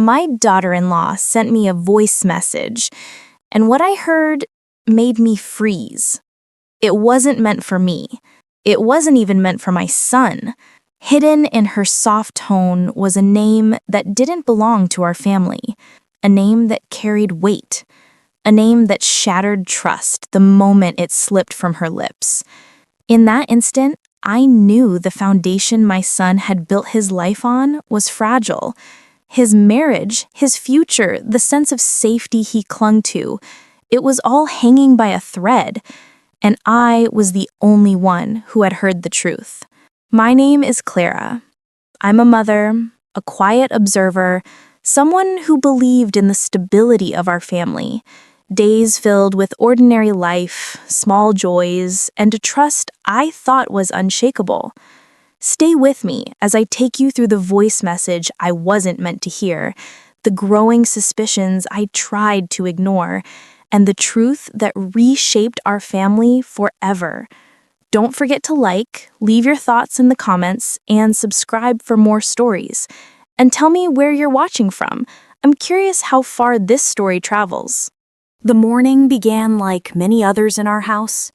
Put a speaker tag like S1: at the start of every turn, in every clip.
S1: My daughter-in-law sent me a voice message, and what I heard made me freeze. It wasn't meant for me. It wasn't even meant for my son. Hidden in her soft tone was a name that didn't belong to our family, a name that carried weight, a name that shattered trust the moment it slipped from her lips. In that instant, I knew the foundation my son had built his life on was fragile. His marriage, his future, the sense of safety he clung to, it was all hanging by a thread, and I was the only one who had heard the truth. My name is Clara. I'm a mother, a quiet observer, someone who believed in the stability of our family, days filled with ordinary life, small joys, and a trust I thought was unshakable. Stay with me as I take you through the voice message I wasn't meant to hear, the growing suspicions I tried to ignore, and the truth that reshaped our family forever. Don't forget to leave your thoughts in the comments, and subscribe for more stories. And tell me where you're watching from. I'm curious how far this story travels.
S2: The morning began like many others in our house.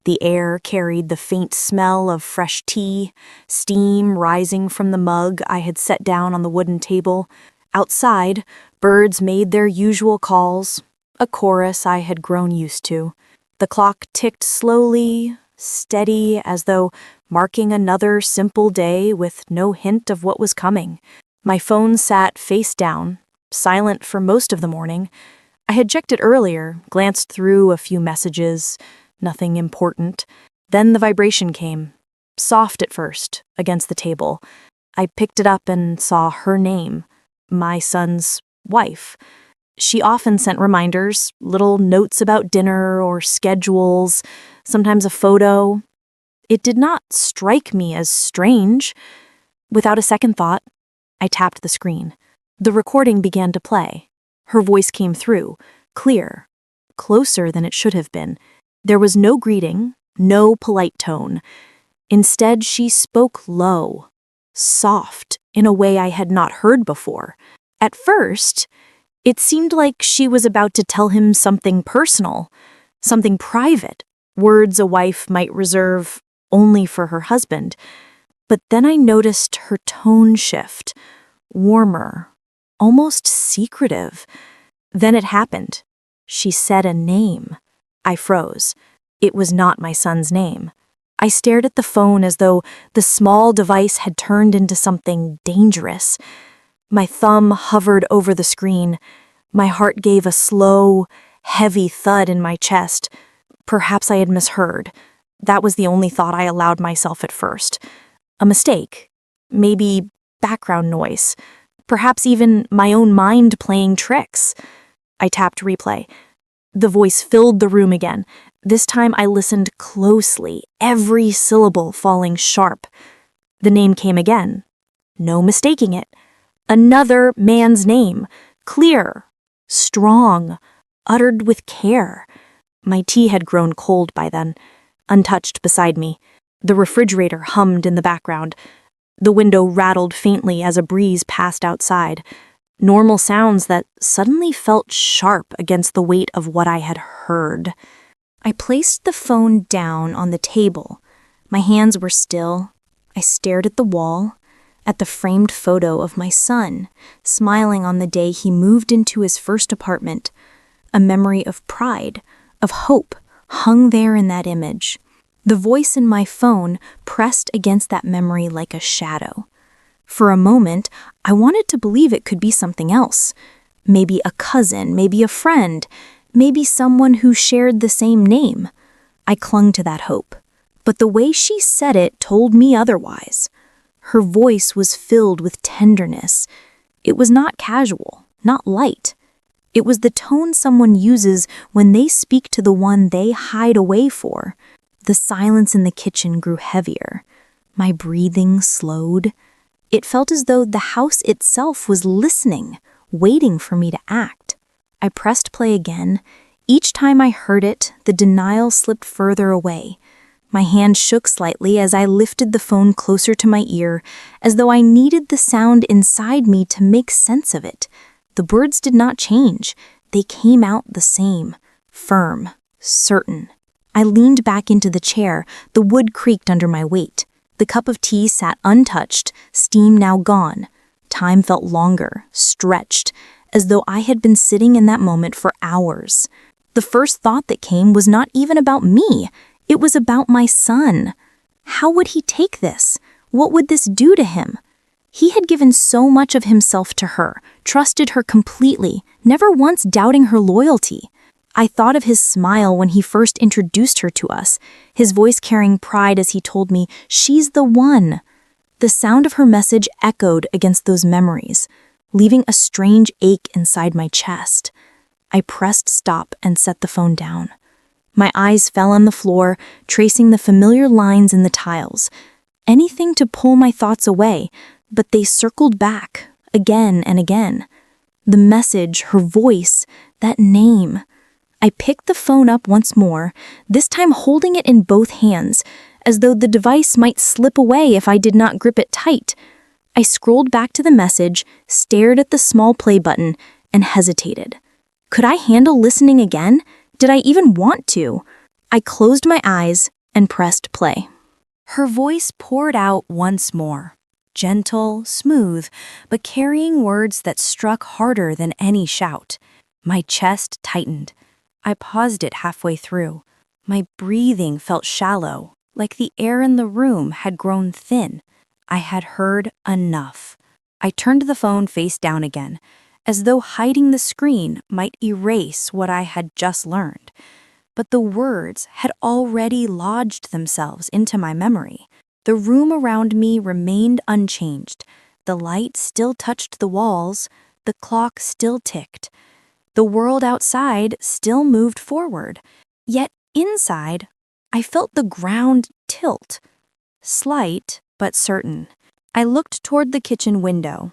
S2: The air carried the faint smell of fresh tea, steam rising from the mug I had set down on the wooden table. Outside, birds made their usual calls, a chorus I had grown used to. The clock ticked slowly, steady, as though marking another simple day with no hint of what was coming. My phone sat face down, silent for most of the morning. I had checked it earlier, glanced through a few messages, nothing important. Then the vibration came, soft at first, against the table. I picked it up and saw her name, my son's wife. She often sent reminders, little notes about dinner or schedules, sometimes a photo. It did not strike me as strange. Without a second thought, I tapped the screen. The recording began to play. Her voice came through, clear, closer than it should have been. There was no greeting, no polite tone. Instead, she spoke low, soft, in a way I had not heard before. At first, it seemed like she was about to tell him something personal, something private, words a wife might reserve only for her husband. But then I noticed her tone shift, warmer, almost secretive. Then it happened. She said a name. I froze. It was not my son's name. I stared at the phone as though the small device had turned into something dangerous. My thumb hovered over the screen. My heart gave a slow, heavy thud in my chest. Perhaps I had misheard. That was the only thought I allowed myself at first. A mistake. Maybe background noise. Perhaps even my own mind playing tricks. I tapped replay. The voice filled the room again. This time I listened closely, every syllable falling sharp. The name came again. No mistaking it. Another man's name. Clear, strong, uttered with care. My tea had grown cold by then, untouched beside me. The refrigerator hummed in the background. The window rattled faintly as a breeze passed outside. Normal sounds that suddenly felt sharp against the weight of what I had heard. I placed the phone down on the table. My hands were still. I stared at the wall, at the framed photo of my son, smiling on the day he moved into his first apartment. A memory of pride, of hope, hung there in that image. The voice in my phone pressed against that memory like a shadow. For a moment, I wanted to believe it could be something else. Maybe a cousin, maybe a friend, maybe someone who shared the same name. I clung to that hope. But the way she said it told me otherwise. Her voice was filled with tenderness. It was not casual, not light. It was the tone someone uses when they speak to the one they hide away for. The silence in the kitchen grew heavier. My breathing slowed. It felt as though the house itself was listening, waiting for me to act. I pressed play again. Each time I heard it, the denial slipped further away. My hand shook slightly as I lifted the phone closer to my ear, as though I needed the sound inside me to make sense of it.
S1: The words did not change. They came out the same, firm, certain. I leaned back into the chair. The wood creaked under my weight. The cup of tea sat untouched, steam now gone. Time felt longer, stretched, as though I had been sitting in that moment for hours. The first thought that came was not even about me. It was about my son. How would he take this? What would this do to him? He had given so much of himself to her, trusted her completely, never once doubting her loyalty. I thought of his smile when he first introduced her to us, his voice carrying pride as he told me, "She's the one." The sound of her message echoed against those memories, leaving a strange ache inside my chest. I pressed stop and set the phone down. My eyes fell on the floor, tracing the familiar lines in the tiles. Anything to pull my thoughts away, but they circled back, again and again. The message, her voice, that name. I picked the phone up once more, this time holding it in both hands, as though the device might slip away if I did not grip it tight. I scrolled back to the message, stared at the small play button, and hesitated. Could I handle listening again? Did I even want to? I closed my eyes and pressed play.
S2: Her voice poured out once more, gentle, smooth, but carrying words that struck harder than any shout. My chest tightened. I paused it halfway through. My breathing felt shallow, like the air in the room had grown thin. I had heard enough. I turned the phone face down again, as though hiding the screen might erase what I had just learned. But the words had already lodged themselves into my memory. The room around me remained unchanged. The light still touched the walls. The clock still ticked. The world outside still moved forward. Yet inside, I felt the ground tilt. Slight, but certain. I looked toward the kitchen window.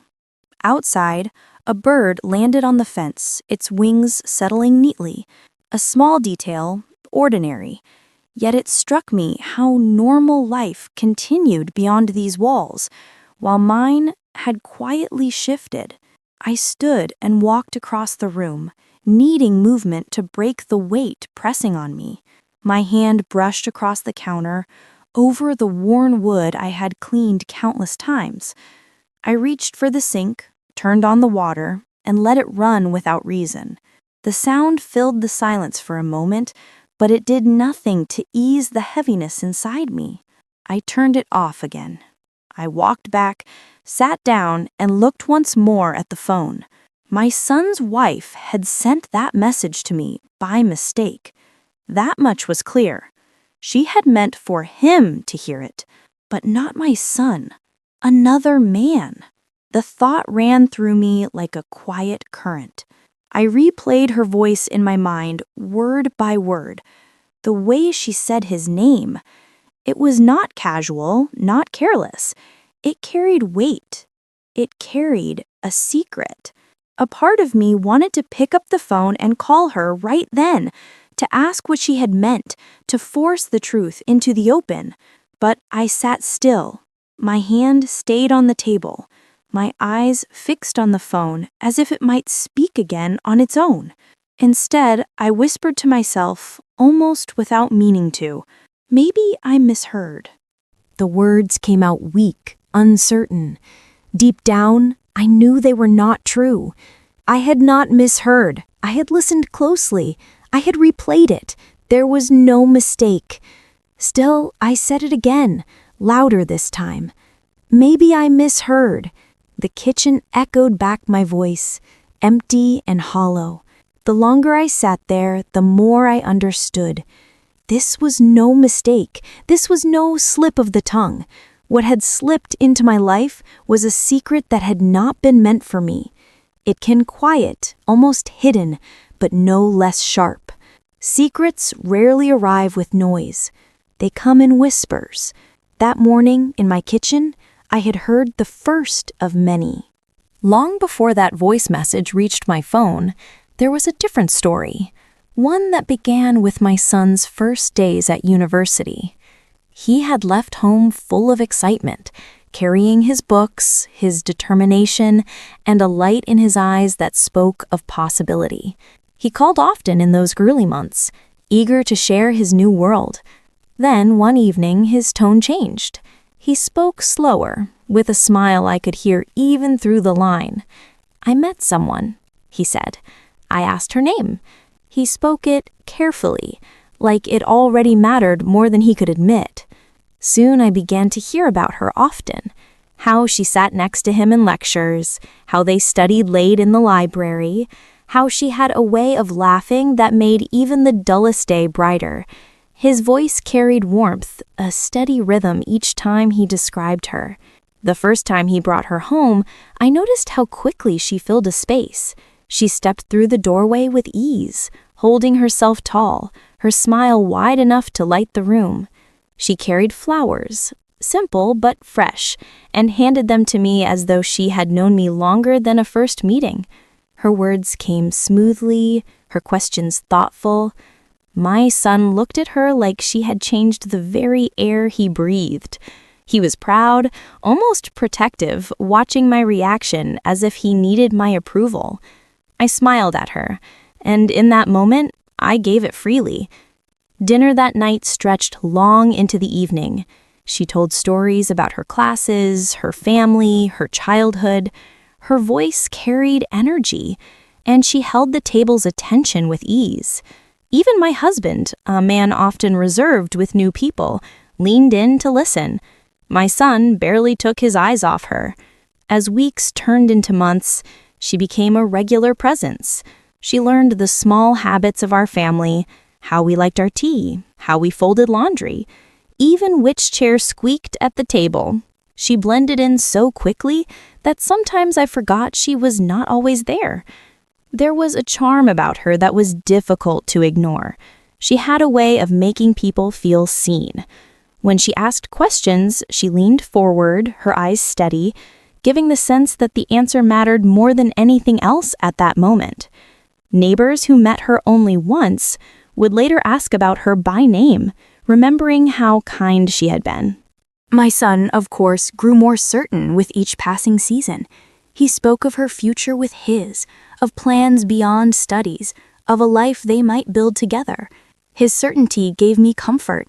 S2: Outside, a bird landed on the fence, its wings settling neatly. A small detail, ordinary. Yet it struck me how normal life continued beyond these walls, while mine had quietly shifted. I stood and walked across the room, needing movement to break the weight pressing on me. My hand brushed across the counter, over the worn wood I had cleaned countless times. I reached for the sink, turned on the water, and let it run without reason. The sound filled the silence for a moment, but it did nothing to ease the heaviness inside me. I turned it off again. I walked back, sat down, and looked once more at the phone. My son's wife had sent that message to me by mistake. That much was clear. She had meant for him to hear it, but not my son. Another man. The thought ran through me like a quiet current. I replayed her voice in my mind, word by word. The way she said his name. It was not casual, not careless. It carried weight. It carried a secret. A part of me wanted to pick up the phone and call her right then, to ask what she had meant, to force the truth into the open. But I sat still. My hand stayed on the table, my eyes fixed on the phone as if it might speak again on its own. Instead, I whispered to myself, almost without meaning to, maybe I misheard.
S1: The words came out weak, uncertain. Deep down, I knew they were not true. I had not misheard. I had listened closely. I had replayed it. There was no mistake. Still, I said it again, louder this time. Maybe I misheard. The kitchen echoed back my voice, empty and hollow. The longer I sat there, the more I understood. This was no mistake. This was no slip of the tongue. What had slipped into my life was a secret that had not been meant for me. It can quiet, almost hidden, but no less sharp. Secrets rarely arrive with noise. They come in whispers. That morning, in my kitchen, I had heard the first of many. Long before that voice message reached my phone, there was a different story, one that began with my son's first days at university. He had left home full of excitement,
S2: carrying his books, his determination, and a light in his eyes that spoke of possibility. He called often in those early months, eager to share his new world. Then, one evening, his tone changed. He spoke slower, with a smile I could hear even through the line. "I met someone," he said. I asked her name. He spoke it carefully, like it already mattered more than he could admit. Soon I began to hear about her often. How she sat next to him in lectures, how they studied late in the library, how she had a way of laughing that made even the dullest day brighter. His voice carried warmth, a steady rhythm each time he described her. The first time he brought her home, I noticed how quickly she filled a space. She stepped through the doorway with ease, holding herself tall, her smile wide enough to light the room. She carried flowers, simple but fresh, and handed them to me as though she had known me longer than a first meeting. Her words came smoothly, her questions thoughtful. My son looked at her like she had changed the very air he breathed. He was proud, almost protective, watching my reaction as if he needed my approval. I smiled at her, and in that moment, I gave it freely. Dinner that night stretched long into the evening. She told stories about her classes, her family, her childhood. Her voice carried energy, and she held the table's attention with ease. Even my husband, a man often reserved with new people, leaned in to listen. My son barely took his eyes off her. As weeks turned into months, she became a regular presence. She learned the small habits of our family, how we liked our tea, how we folded laundry, even which chair squeaked at the table. She blended in so quickly that sometimes I forgot she was not always there. There was a charm about her that was difficult to ignore. She had a way of making people feel seen. When she asked questions, she leaned forward, her eyes steady, giving the sense that the answer mattered more than anything else at that moment. Neighbors who met her only once would later ask about her by name, remembering how kind she had been. My son, of course, grew more certain with each passing season. He spoke of her future with his, of plans beyond studies, of a life they might build together. His certainty gave me comfort.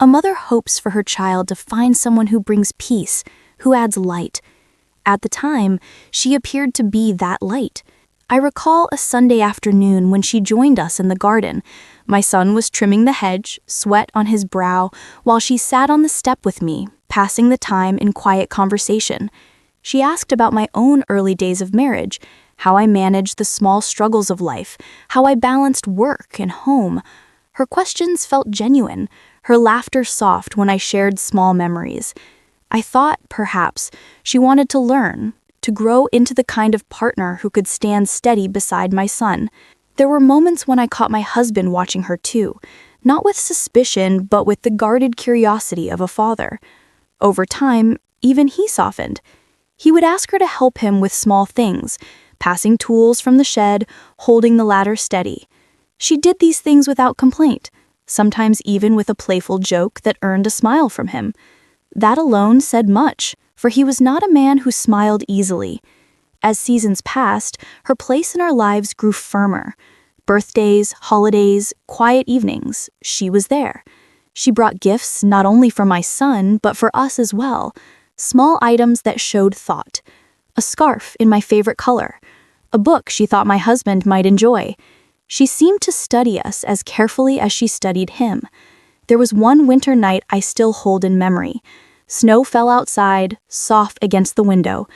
S2: A mother hopes for her child to find someone who brings peace, who adds light. At the time, she appeared to be that light. I recall a Sunday afternoon when she joined us in the garden. My son was trimming the hedge, sweat on his brow, while she sat on the step with me, passing the time in quiet conversation. She asked about my own early days of marriage, how I managed the small struggles of life, how I balanced work and home. Her questions felt genuine, her laughter soft when I shared small memories. I thought, perhaps, she wanted to learn, to grow into the kind of partner who could stand steady beside my son. There were moments when I caught my husband watching her too, not with suspicion, but with the guarded curiosity of a father. Over time, even he softened. He would ask her to help him with small things, passing tools from the shed, holding the ladder steady. She did these things without complaint, sometimes even with a playful joke that earned a smile from him. That alone said much, for he was not a man who smiled easily. As seasons passed, her place in our lives grew firmer. Birthdays, holidays, quiet evenings, she was there. She brought gifts not only for my son, but for us as well. Small items that showed thought. A scarf in my favorite color. A book she thought my husband might enjoy. She seemed to study us as carefully as she studied him. There was one winter night I still hold in memory. Snow fell outside, soft against the window.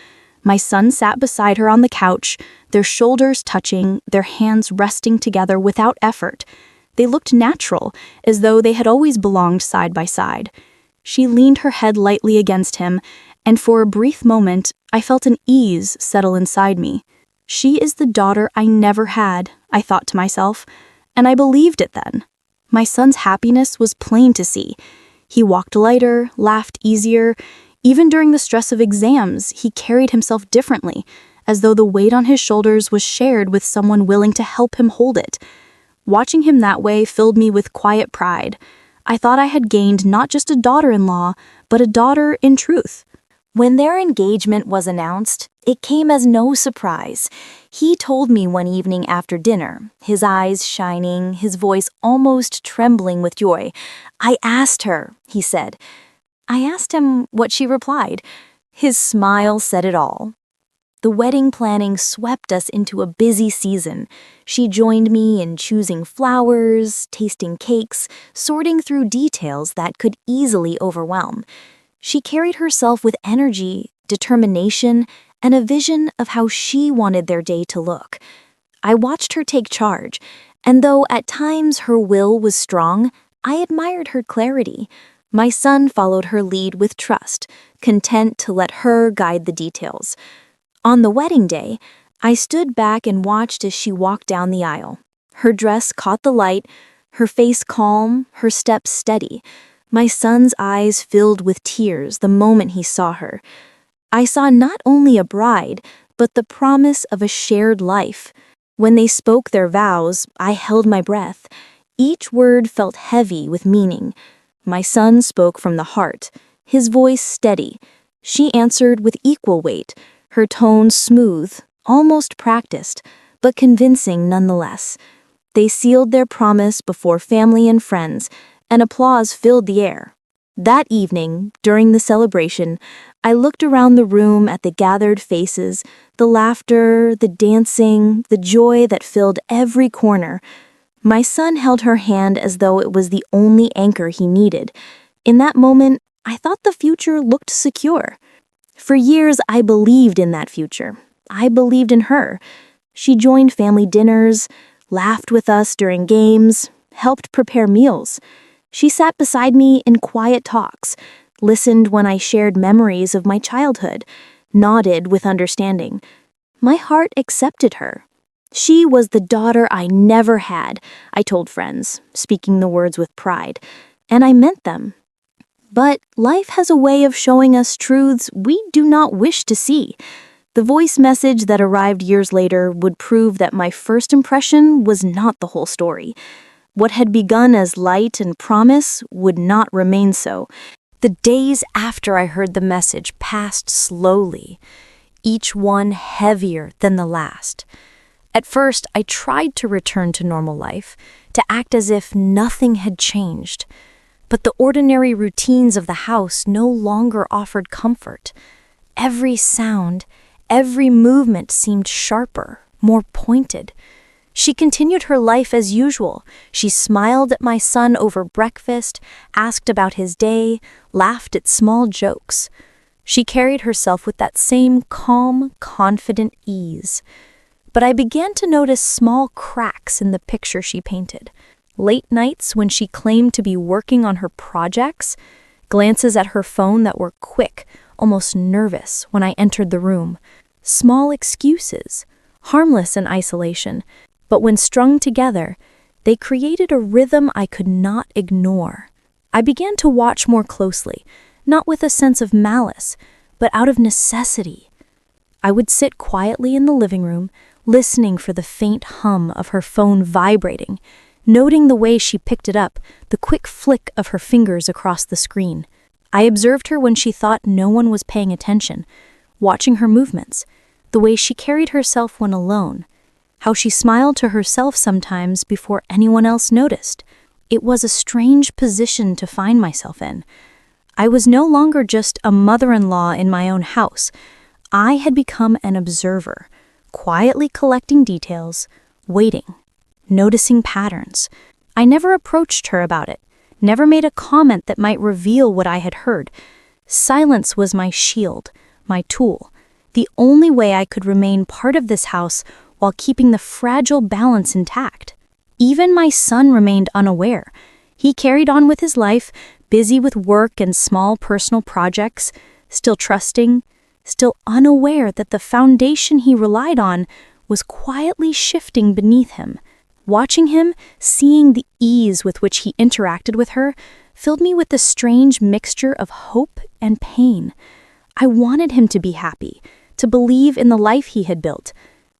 S2: My son sat beside her on the couch, their shoulders touching, their hands resting together without effort. They looked natural, as though they had always belonged side by side. She leaned her head lightly against him, and for a brief moment, I felt an ease settle inside me. She is the daughter I never had, I thought to myself, and I believed it then. My son's happiness was plain to see. He walked lighter, laughed easier. Even during the stress of exams, he carried himself differently, as though the weight on his shoulders was shared with someone willing to help him hold it. Watching him that way filled me with quiet pride. I thought I had gained not just a daughter-in-law, but a daughter in truth.
S1: When their engagement was announced, it came as no surprise. He told me one evening after dinner, his eyes shining, his voice almost trembling with joy. "I asked her," he said. I asked him what she replied. His smile said it all. The wedding planning swept us into a busy season. She joined me in choosing flowers, tasting cakes, sorting through details that could easily overwhelm. She carried herself with energy, determination, and a vision of how she wanted their day to look. I watched her take charge, and though at times her will was strong, I admired her clarity. My son followed her lead with trust, content to let her guide the details. On the wedding day, I stood back and watched as she walked down the aisle. Her dress caught the light, her face calm, her steps steady. My son's eyes filled with tears the moment he saw her. I saw not only a bride, but the promise of a shared life. When they spoke their vows, I held my breath. Each word felt heavy with meaning. My son spoke from the heart, his voice steady. She answered with equal weight, her tone smooth, almost practiced, but convincing nonetheless. They sealed their promise before family and friends, and applause filled the air. That evening, during the celebration, I looked around the room at the gathered faces, the laughter, the dancing, the joy that filled every corner. My son held her hand as though it was the only anchor he needed. In that moment, I thought the future looked secure. For years, I believed in that future. I believed in her. She joined family dinners, laughed with us during games, helped prepare meals. She sat beside me in quiet talks, listened when I shared memories of my childhood, nodded with understanding. My heart accepted her. She was the daughter I never had, I told friends, speaking the words with pride, and I meant them. But life has a way of showing us truths we do not wish to see. The voice message that arrived years later would prove that my first impression was not the whole story. What had begun as light and promise would not remain so. The days after I heard the message passed slowly, each one heavier than the last. At first, I tried to return to normal life, to act as if nothing had changed. But the ordinary routines of the house no longer offered comfort. Every sound, every movement seemed sharper, more pointed. She continued her life as usual. She smiled at my son over breakfast, asked about his day, laughed at small jokes. She carried herself with that same calm, confident ease. But I began to notice small cracks in the picture she painted. Late nights when she claimed to be working on her projects, glances at her phone that were quick, almost nervous when I entered the room. Small excuses, harmless in isolation, but when strung together, they created a rhythm I could not ignore. I began to watch more closely, not with a sense of malice, but out of necessity. I would sit quietly in the living room, listening for the faint hum of her phone vibrating, noting the way she picked it up, the quick flick of her fingers across the screen. I observed her when she thought no one was paying attention, watching her movements, the way she carried herself when alone, how she smiled to herself sometimes before anyone else noticed. It was a strange position to find myself in. I was no longer just a mother-in-law in my own house. I had become an observer, quietly collecting details, waiting, noticing patterns. I never approached her about it, never made a comment that might reveal what I had heard. Silence was my shield, my tool, the only way I could remain part of this house while keeping the fragile balance intact. Even my son remained unaware. He carried on with his life, busy with work and small personal projects, still trusting, still unaware that the foundation he relied on was quietly shifting beneath him. Watching him, seeing the ease with which he interacted with her, filled me with a strange mixture of hope and pain. I wanted him to be happy, to believe in the life he had built,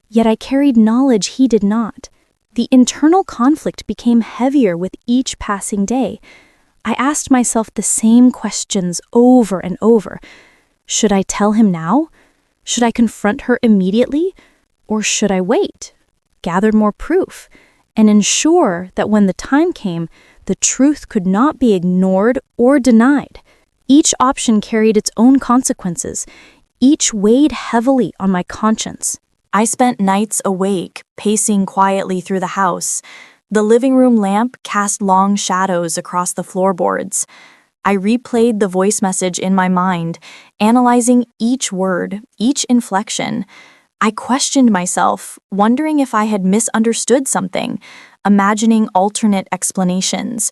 S1: yet I carried knowledge he did not. The internal conflict became heavier with each passing day. I asked myself the same questions over and over.
S2: Should I tell him now? Should I confront her immediately? Or should I wait, gather more proof, and ensure that when the time came, the truth could not be ignored or denied? Each option carried its own consequences. Each weighed heavily on my conscience. I spent nights awake, pacing quietly through the house. The living room lamp cast long shadows across the floorboards. I replayed the voice message in my mind, analyzing each word, each inflection. I questioned myself, wondering if I had misunderstood something, imagining alternate explanations.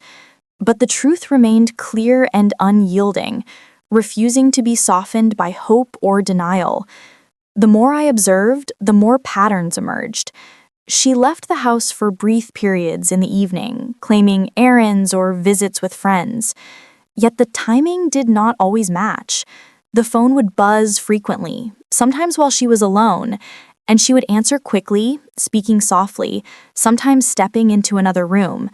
S2: But the truth remained clear and unyielding, refusing to be softened by hope or denial. The more I observed, the more patterns emerged. She left the house for brief periods in the evening, claiming errands or visits with friends. Yet the timing did not always match. The phone would buzz frequently, sometimes while she was alone, and she would answer quickly, speaking softly, sometimes stepping into another room.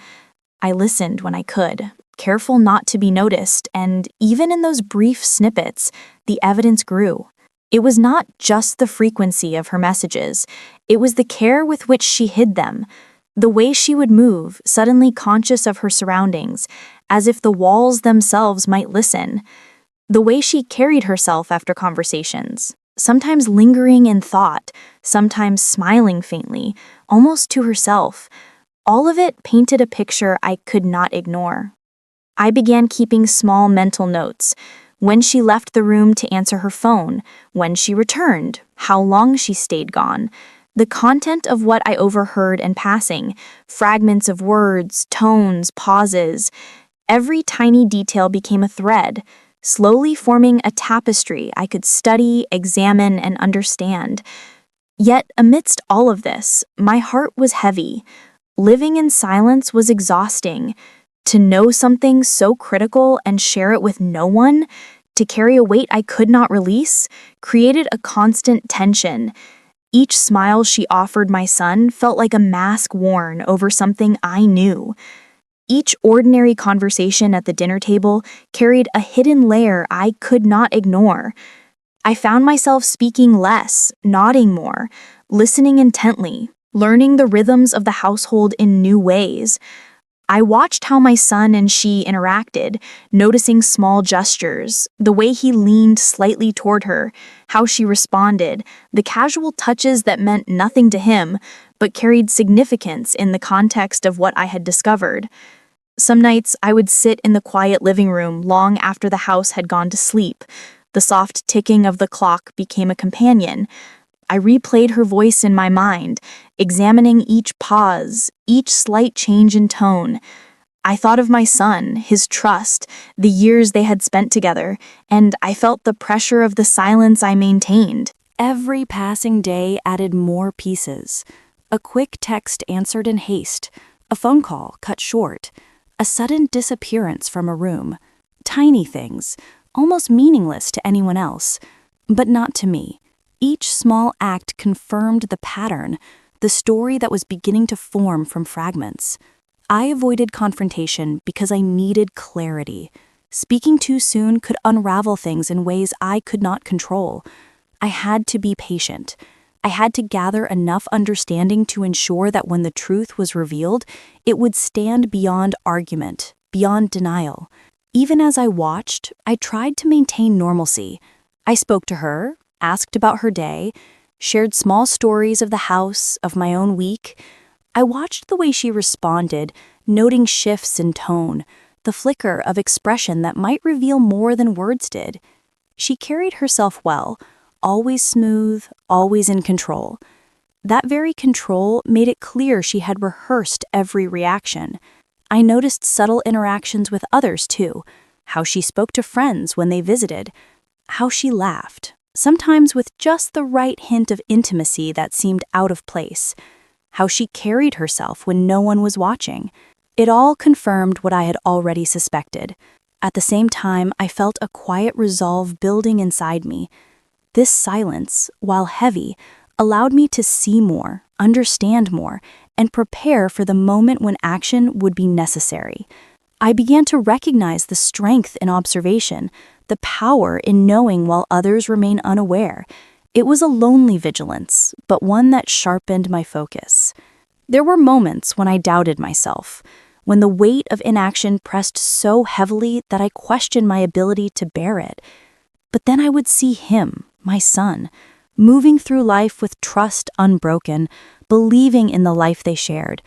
S2: I listened when I could, careful not to be noticed, and even in those brief snippets, the evidence grew. It was not just the frequency of her messages, it was the care with which she hid them, the way she would move, suddenly conscious of her surroundings, as if the walls themselves might listen, the way she carried herself after conversations, sometimes lingering in thought, sometimes smiling faintly, almost to herself. All of it painted a picture I could not ignore. I began keeping small mental notes: when she left the room to answer her phone, when she returned, how long she stayed gone, the content of what I overheard in passing, fragments of words, tones, pauses. Every tiny detail became a thread, slowly forming a tapestry I could study, examine, and understand. Yet, amidst all of this, my heart was heavy. Living in silence was exhausting. To know something so critical and share it with no one, to carry a weight I could not release, created a constant tension. Each smile she offered my son felt like a mask worn over something I knew. Each ordinary conversation at the dinner table carried a hidden layer I could not ignore. I found myself speaking less, nodding more, listening intently, learning the rhythms of the household in new ways. I watched how my son and she interacted, noticing small gestures, the way he leaned slightly toward her, how she responded, the casual touches that meant nothing to him, but carried significance in the context of what I had discovered. Some nights I would sit in the quiet living room long after the house had gone to sleep. The soft ticking of the clock became a companion. I replayed her voice in my mind, examining each pause, each slight change in tone. I thought of my son, his trust, the years they had spent together, and I felt the pressure of the silence I maintained. Every passing day added more pieces. A quick text answered in haste, a phone call cut short, a sudden disappearance from a room. Tiny things, almost meaningless to anyone else, but not to me. Each small act confirmed the pattern, the story that was beginning to form from fragments. I avoided confrontation because I needed clarity. Speaking too soon could unravel things in ways I could not control. I had to be patient. I had to gather enough understanding to ensure that when the truth was revealed, it would stand beyond argument, beyond denial. Even as I watched, I tried to maintain normalcy. I spoke to her, asked about her day, shared small stories of the house, of my own week. I watched the way she responded, noting shifts in tone, the flicker of expression that might reveal more than words did. She carried herself well, always smooth, always in control. That very control made it clear she had rehearsed every reaction. I noticed subtle interactions with others too, how she spoke to friends when they visited, how she laughed, sometimes with just the right hint of intimacy that seemed out of place, how she carried herself when no one was watching. It all confirmed what I had already suspected. At the same time, I felt a quiet resolve building inside me. This silence, while heavy, allowed me to see more, understand more, and prepare for the moment when action would be necessary. I began to recognize the strength in observation, the power in knowing while others remain unaware. It was a lonely vigilance, but one that sharpened my focus. There were moments when I doubted myself, when the weight of inaction pressed so heavily that I questioned my ability to bear it. But then I would see him, my son, moving through life with trust unbroken, believing in the life they shared.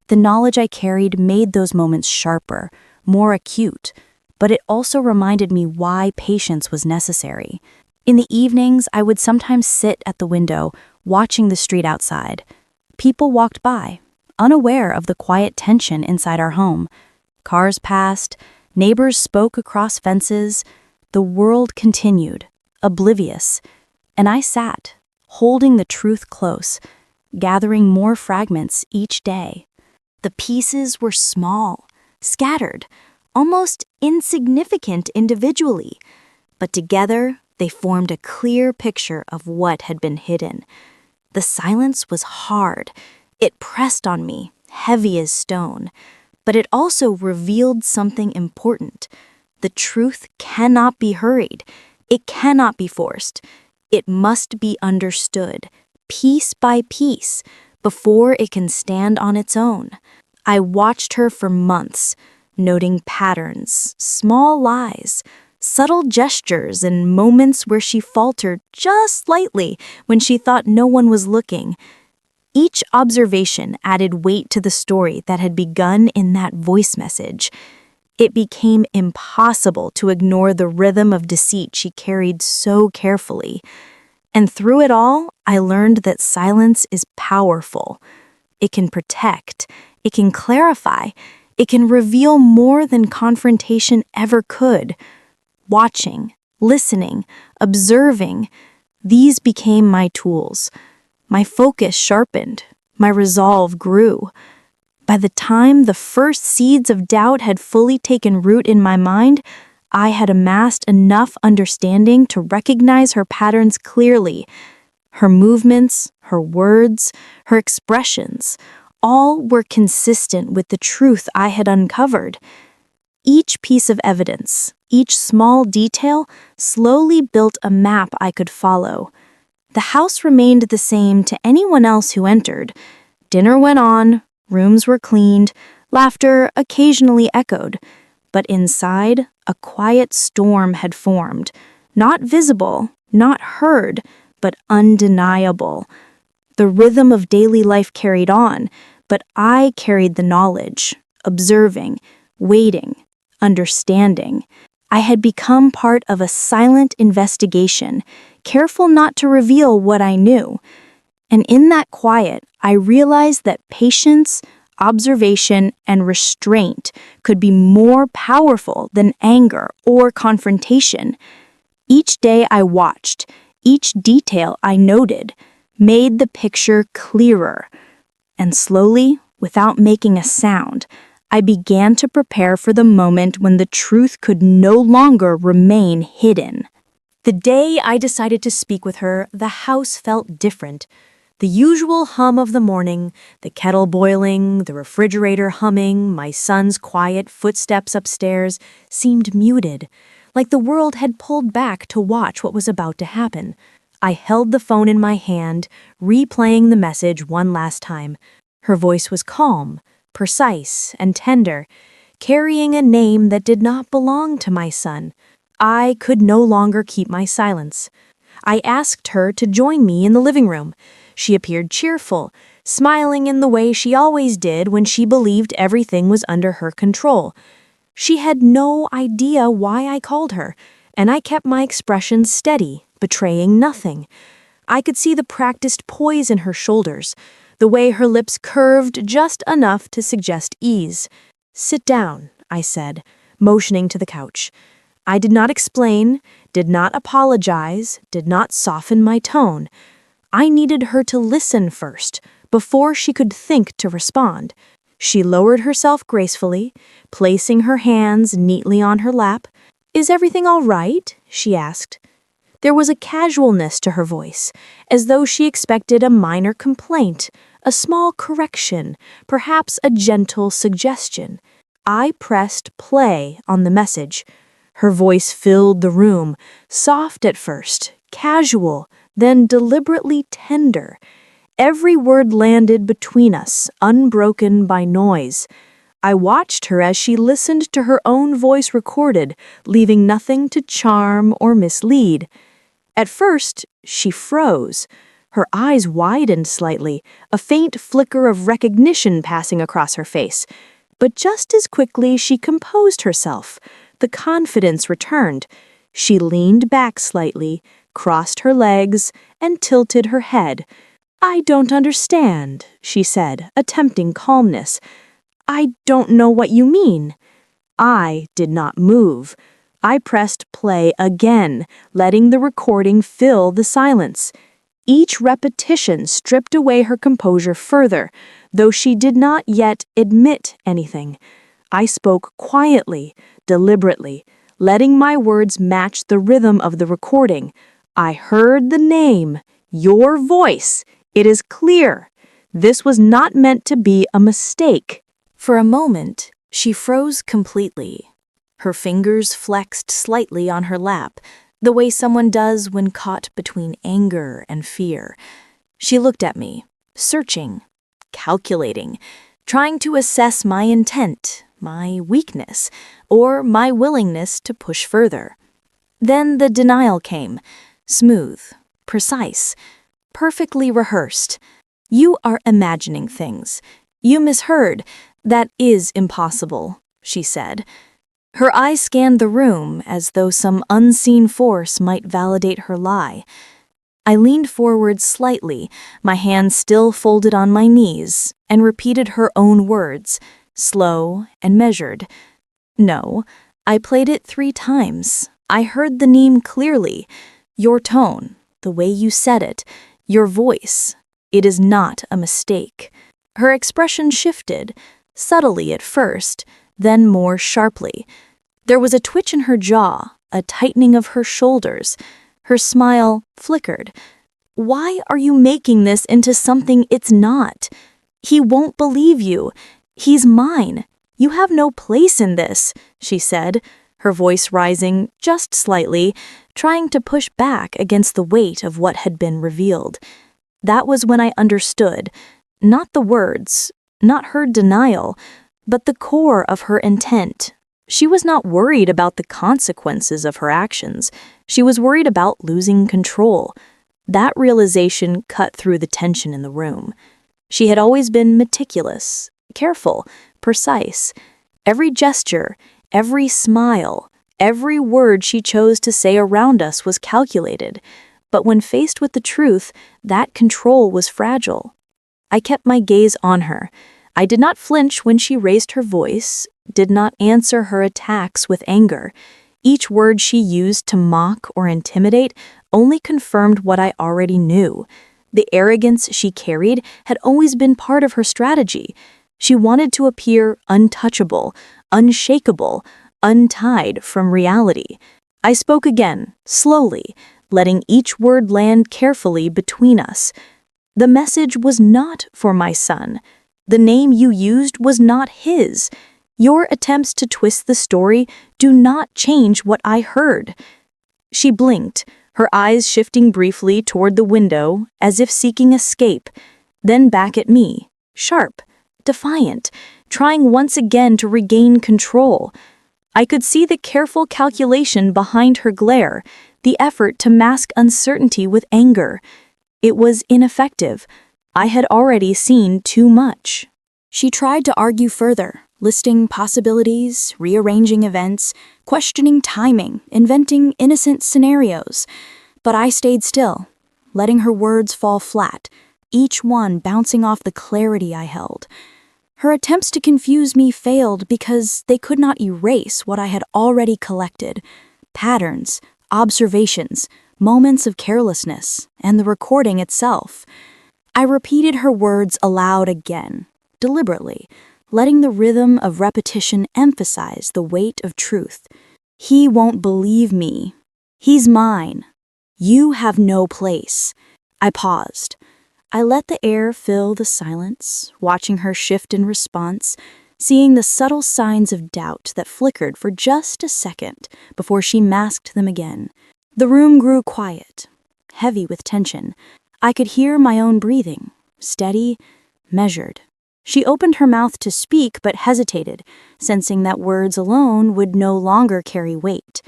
S2: The knowledge I carried made those moments sharper, more acute, but it also reminded me why patience was necessary. In the evenings, I would sometimes sit at the window, watching the street outside. People walked by, unaware of the quiet tension inside our home. Cars passed, neighbors spoke across fences. The world continued, oblivious, and I sat, holding the truth close, gathering more fragments each day. The pieces were small, scattered, almost insignificant individually, but together they formed a clear picture of what had been hidden. The silence was hard. It pressed on me, heavy as stone, but it also revealed something important. The truth cannot be hurried. It cannot be forced. It must be understood, piece by piece, before it can stand on its own. I watched her for months, noting patterns, small lies, subtle gestures, and moments where she faltered just slightly when she thought no one was looking. Each observation added weight to the story that had begun in that voice message. It became impossible to ignore the rhythm of deceit she carried so carefully. And through it all, I learned that silence is powerful. It can protect, it can clarify, it can reveal more than confrontation ever could. Watching, listening, observing, these became my tools. My focus sharpened, my resolve grew. By the time the first seeds of doubt had fully taken root in my mind, I had amassed enough understanding to recognize her patterns clearly. Her movements, her words, her expressions, all were consistent with the truth I had uncovered. Each piece of evidence, each small detail, slowly built a map I could follow. The house remained the same to anyone else who entered. Dinner went on, rooms were cleaned, laughter occasionally echoed. But inside, a quiet storm had formed, not visible, not heard, but undeniable. The rhythm of daily life carried on, but I carried the knowledge, observing, waiting, understanding. I had become part of a silent investigation, careful not to reveal what I knew. And in that quiet, I realized that patience, observation, and restraint could be more powerful than anger or confrontation. Each day I watched, each detail I noted, made the picture clearer. And slowly, without making a sound, I began to prepare for the moment when the truth could no longer remain hidden. The day I decided to speak with her, the house felt different. The usual hum of the morning, the kettle boiling, the refrigerator humming, my son's quiet footsteps upstairs, seemed muted, like the world had pulled back to watch what was about to happen. I held the phone in my hand, replaying the message one last time. Her voice was calm, precise, and tender, carrying a name that did not belong to my son. I could no longer keep my silence. I asked her to join me in the living room. She appeared cheerful, smiling in the way she always did when she believed everything was under her control. She had no idea why I called her, and I kept my expression steady, betraying nothing. I could see the practiced poise in her shoulders, the way her lips curved just enough to suggest ease. "Sit down," I said, motioning to the couch. I did not explain, did not apologize, did not soften my tone. I needed her to listen first, before she could think to respond. She lowered herself gracefully, placing her hands neatly on her lap. "Is everything all right?" she asked. There was a casualness to her voice, as though she expected a minor complaint, a small correction, perhaps a gentle suggestion. I pressed play on the message. Her voice filled the room, soft at first, casual, then deliberately tender. Every word landed between us, unbroken by noise. I watched her as she listened to her own voice recorded, leaving nothing to charm or mislead. At first, she froze. Her eyes widened slightly, a faint flicker of recognition passing across her face. But just as quickly, she composed herself. The confidence returned. She leaned back slightly, crossed her legs, and tilted her head. "I don't understand," she said, attempting calmness. "I don't know what you mean." I did not move. I pressed play again, letting the recording fill the silence. Each repetition stripped away her composure further, though she did not yet admit anything. I spoke quietly, deliberately, letting my words match the rhythm of the recording. I heard the name, your voice. It is clear. This was not meant to be a mistake. For a moment, she froze completely. Her fingers flexed slightly on her lap, the way someone does when caught between anger and fear. She looked at me, searching, calculating, trying to assess my intent, my weakness, or my willingness to push further. Then the denial came, smooth, precise, perfectly rehearsed. "You are imagining things. You misheard. That is impossible," she said. Her eyes scanned the room as though some unseen force might validate her lie. I leaned forward slightly, my hands still folded on my knees, and repeated her own words, slow and measured. "No, I played it 3 times. I heard the name clearly. Your tone, the way you said it, your voice. It is not a mistake." Her expression shifted, subtly at first, then more sharply. There was a twitch in her jaw, a tightening of her shoulders. Her smile flickered. "Why are you making this into something it's not? He won't believe you. He's mine. You have no place in this," she said, her voice rising just slightly, trying to push back against the weight of what had been revealed. That was when I understood, not the words, not her denial, but the core of her intent. She was not worried about the consequences of her actions. She was worried about losing control. That realization cut through the tension in the room. She had always been meticulous, careful, precise. Every gesture, every smile, every word she chose to say around us was calculated. But when faced with the truth, that control was fragile. I kept my gaze on her. I did not flinch when she raised her voice, did not answer her attacks with anger. Each word she used to mock or intimidate only confirmed what I already knew. The arrogance she carried had always been part of her strategy. She wanted to appear untouchable, unshakable, untied from reality. I spoke again, slowly, letting each word land carefully between us. The message was not for my son. The name you used was not his. Your attempts to twist the story do not change what I heard. She blinked, her eyes shifting briefly toward the window as if seeking escape, then back at me, sharp, defiant, trying once again to regain control. I could see the careful calculation behind her glare, the effort to mask uncertainty with anger. It was ineffective. I had already seen too much. She tried to argue further, listing possibilities, rearranging events, questioning timing, inventing innocent scenarios. But I stayed still, letting her words fall flat, each one bouncing off the clarity I held. Her attempts to confuse me failed because they could not erase what I had already collected: patterns, observations, moments of carelessness, and the recording itself. I repeated her words aloud again, deliberately, letting the rhythm of repetition emphasize the weight of truth. "He won't believe me. He's mine. You have no place." I paused. I let the air fill the silence, watching her shift in response, seeing the subtle signs of doubt that flickered for just a second before she masked them again. The room grew quiet, heavy with tension. I could hear my own breathing, steady, measured. She opened her mouth to speak but hesitated, sensing that words alone would no longer carry weight.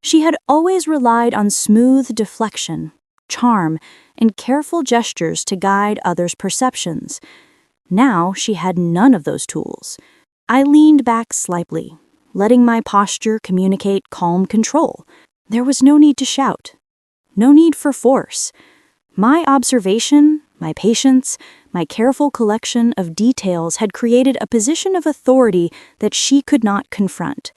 S2: She had always relied on smooth deflection, charm, and careful gestures to guide others' perceptions. Now she had none of those tools. I leaned back slightly, letting my posture communicate calm control. There was no need to shout, no need for force. My observation, my patience, my careful collection of details had created a position of authority that she could not confront.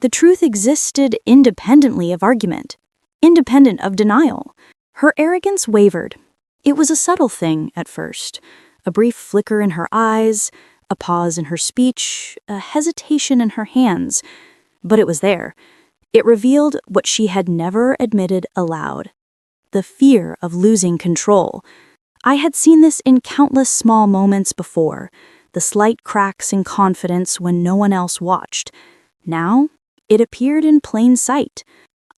S2: The truth existed independently of argument, independent of denial. Her arrogance wavered. It was a subtle thing at first, a brief flicker in her eyes, a pause in her speech, a hesitation in her hands. But it was there. It revealed what she had never admitted aloud: the fear of losing control. I had seen this in countless small moments before, the slight cracks in confidence when no one else watched. Now, it appeared in plain sight.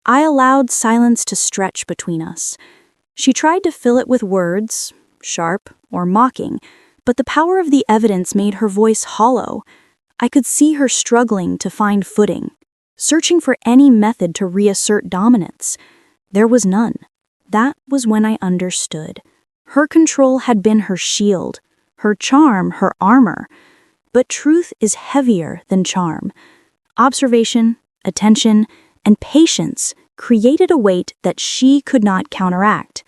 S2: I allowed silence to stretch between us. She tried to fill it with words, sharp or mocking, but the power of the evidence made her voice hollow. I could see her struggling to find footing, searching for any method to reassert dominance. There was none. That was when I understood. Her control had been her shield, her charm, her armor. But truth is heavier than charm. Observation, attention, and patience created a weight that she could not counteract.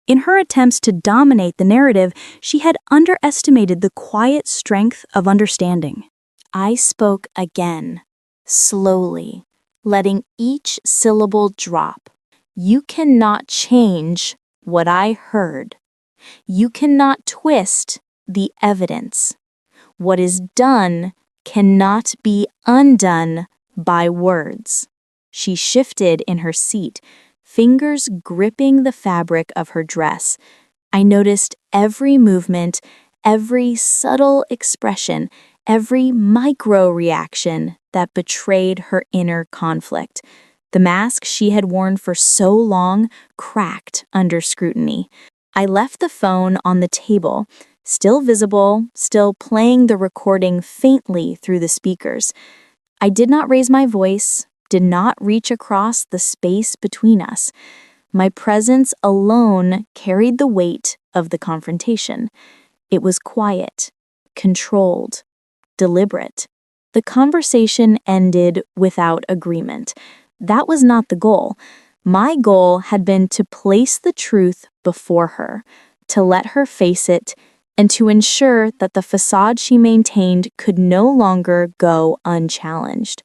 S2: In her attempts to dominate the narrative, she had underestimated the quiet strength of understanding.
S1: I spoke again, slowly, letting each syllable drop. You cannot change what I heard. You cannot twist the evidence. What is done cannot be undone by words. She shifted in her seat, fingers gripping the fabric of her dress. I noticed every movement, every subtle expression, every micro-reaction that betrayed her inner conflict. The mask she had worn for so long cracked under scrutiny. I left the phone on the table, still visible, still playing the recording faintly through the speakers. I did not raise my voice, did not reach across the space between us. My presence alone carried the weight of the confrontation. It was quiet, controlled, deliberate. The conversation ended without agreement. That was not the goal. My goal had been to place the truth before her, to let her face it, and to ensure that the facade she maintained could no longer go unchallenged.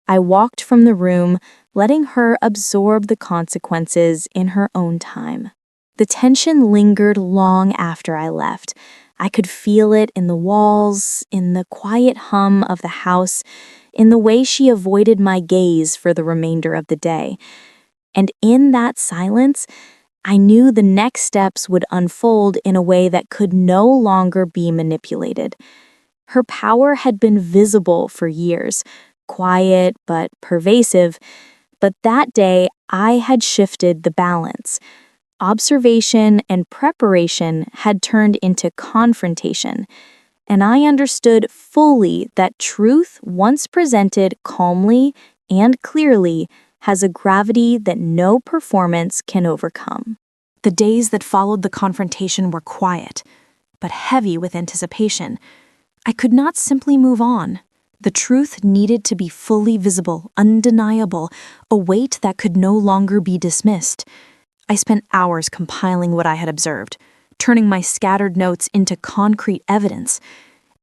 S1: I walked from the room, letting her absorb the consequences in her own time. The tension lingered long after I left. I could feel it in the walls, in the quiet hum of the house, in the way she avoided my gaze for the remainder of the day. And in that silence, I knew the next steps would unfold in a way that could no longer be manipulated. Her power had been visible for years, quiet but pervasive, but that day I had shifted the balance. Observation and preparation had turned into confrontation, and I understood fully that truth, once presented calmly and clearly, has a gravity that no performance can overcome.
S2: The days that followed the confrontation were quiet, but heavy with anticipation. I could not simply move on. The truth needed to be fully visible, undeniable, a weight that could no longer be dismissed. I spent hours compiling what I had observed, turning my scattered notes into concrete evidence.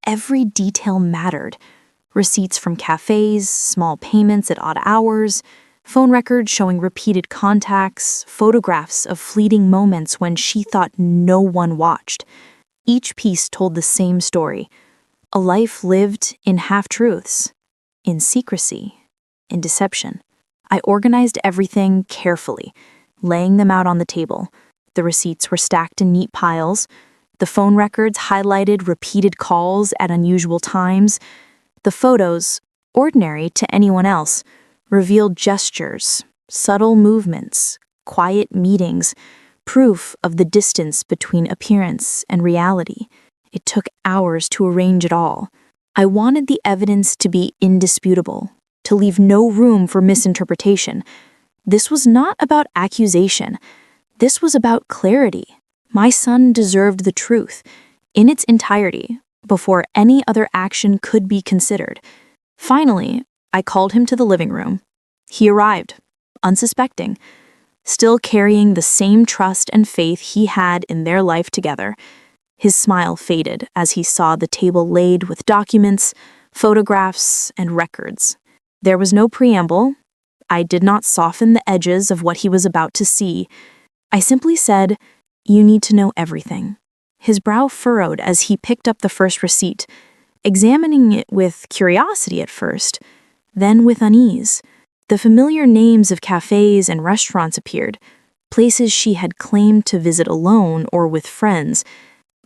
S2: Every detail mattered. Receipts from cafes, small payments at odd hours, phone records showing repeated contacts, photographs of fleeting moments when she thought no one watched. Each piece told the same story. A life lived in half-truths, in secrecy, in deception. I organized everything carefully, laying them out on the table. The receipts were stacked in neat piles. The phone records highlighted repeated calls at unusual times. The photos, ordinary to anyone else, revealed gestures, subtle movements, quiet meetings, proof of the distance between appearance and reality. It took hours to arrange it all. I wanted the evidence to be indisputable, to leave no room for misinterpretation. This was not about accusation. This was about clarity. My son deserved the truth, in its entirety, before any other action could be considered. Finally, I called him to the living room. He arrived, unsuspecting, still carrying the same trust and faith he had in their life together. His smile faded as he saw the table laid with documents, photographs, and records. There was no preamble. I did not soften the edges of what he was about to see. I simply said, "You need to know everything." His brow furrowed as he picked up the first receipt, examining it with curiosity at first, then with unease. The familiar names of cafes and restaurants appeared, places she had claimed to visit alone or with friends,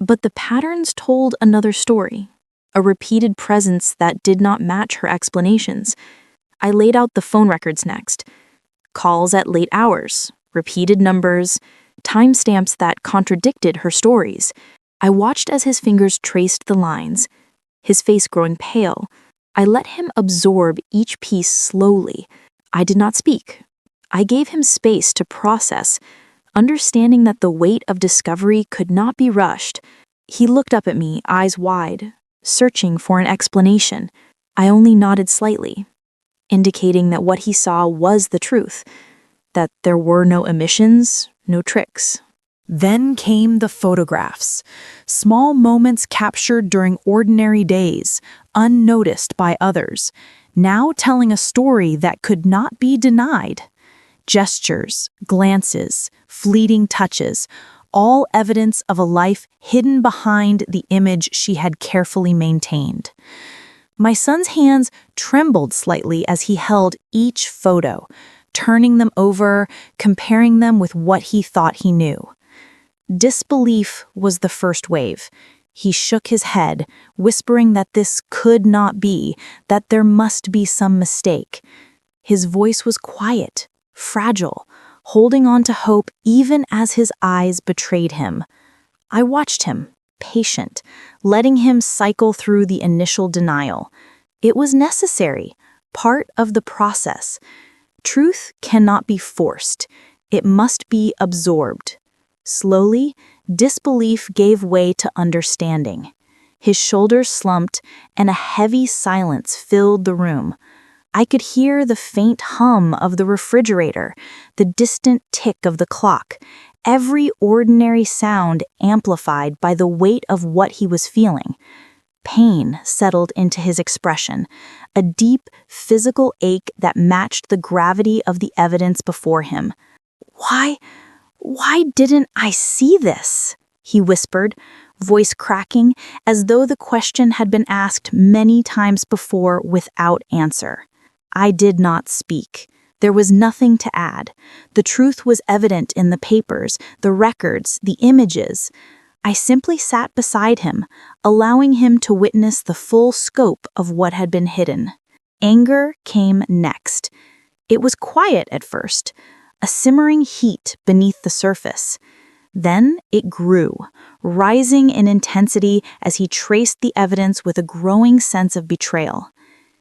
S2: but the patterns told another story, a repeated presence that did not match her explanations. I laid out the phone records next. Calls at late hours, repeated numbers, timestamps that contradicted her stories. I watched as his fingers traced the lines, his face growing pale. I let him absorb each piece slowly. I did not speak. I gave him space to process, understanding that the weight of discovery could not be rushed. He looked up at me, eyes wide, searching for an explanation. I only nodded slightly, indicating that what he saw was the truth, that there were no omissions, no tricks.
S3: Then came the photographs, small moments captured during ordinary days, unnoticed by others, now telling a story that could not be denied. Gestures, glances, fleeting touches, all evidence of a life hidden behind the image she had carefully maintained. My son's hands trembled slightly as he held each photo, turning them over, comparing them with what he thought he knew. Disbelief was the first wave. He shook his head, whispering that this could not be, that there must be some mistake. His voice was quiet, fragile, holding on to hope even as his eyes betrayed him. I watched him, patient, letting him cycle through the initial denial. It was necessary, part of the process. Truth cannot be forced. It must be absorbed. Slowly, disbelief gave way to understanding. His shoulders slumped, and a heavy silence filled the room. I could hear the faint hum of the refrigerator, the distant tick of the clock, every ordinary sound amplified by the weight of what he was feeling. Pain settled into his expression, a deep physical ache that matched the gravity of the evidence before him. Why didn't I see this?" he whispered, voice cracking, as though the question had been asked many times before without answer. I did not speak. There was nothing to add. The truth was evident in the papers, the records, the images. I simply sat beside him, allowing him to witness the full scope of what had been hidden. Anger came next. It was quiet at first, a simmering heat beneath the surface. Then it grew, rising in intensity as he traced the evidence with a growing sense of betrayal.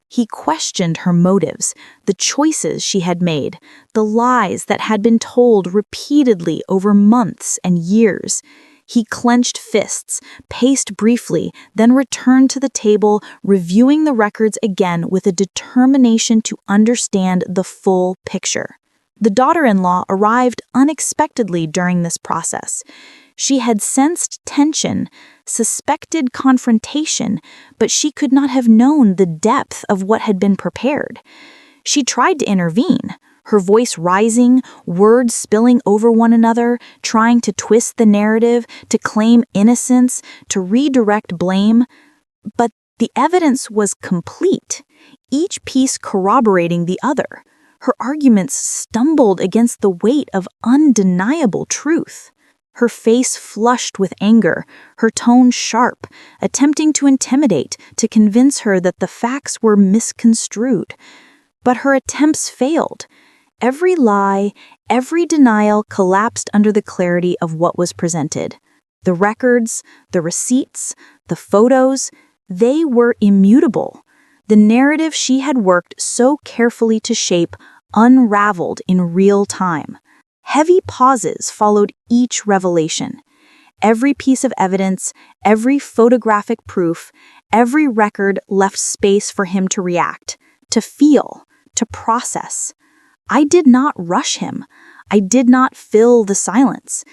S3: He questioned her motives, the choices she had made, the lies that had been told repeatedly over months and years. He clenched fists, paced briefly, then returned to the table, reviewing the records again with a determination to understand the full picture. The daughter-in-law arrived unexpectedly during this process. She had sensed tension, suspected confrontation, but she could not have known the depth of what had been prepared. She tried to intervene, her voice rising, words spilling over one another, trying to twist the narrative, to claim innocence, to redirect blame. But the evidence was complete, each piece corroborating the other. Her arguments stumbled against the weight of undeniable truth. her face flushed with anger, her tone sharp, attempting to intimidate, to convince her that the facts were misconstrued. But her attempts failed. Every lie, every denial collapsed under the clarity of what was presented. The records, the receipts, the photos, they were immutable. The narrative she had worked so carefully to shape unraveled in real time. Heavy pauses followed each revelation. Every piece of evidence, every photographic proof, every record left space for him to react, to feel, to process. I did not rush him. I did not fill the silence.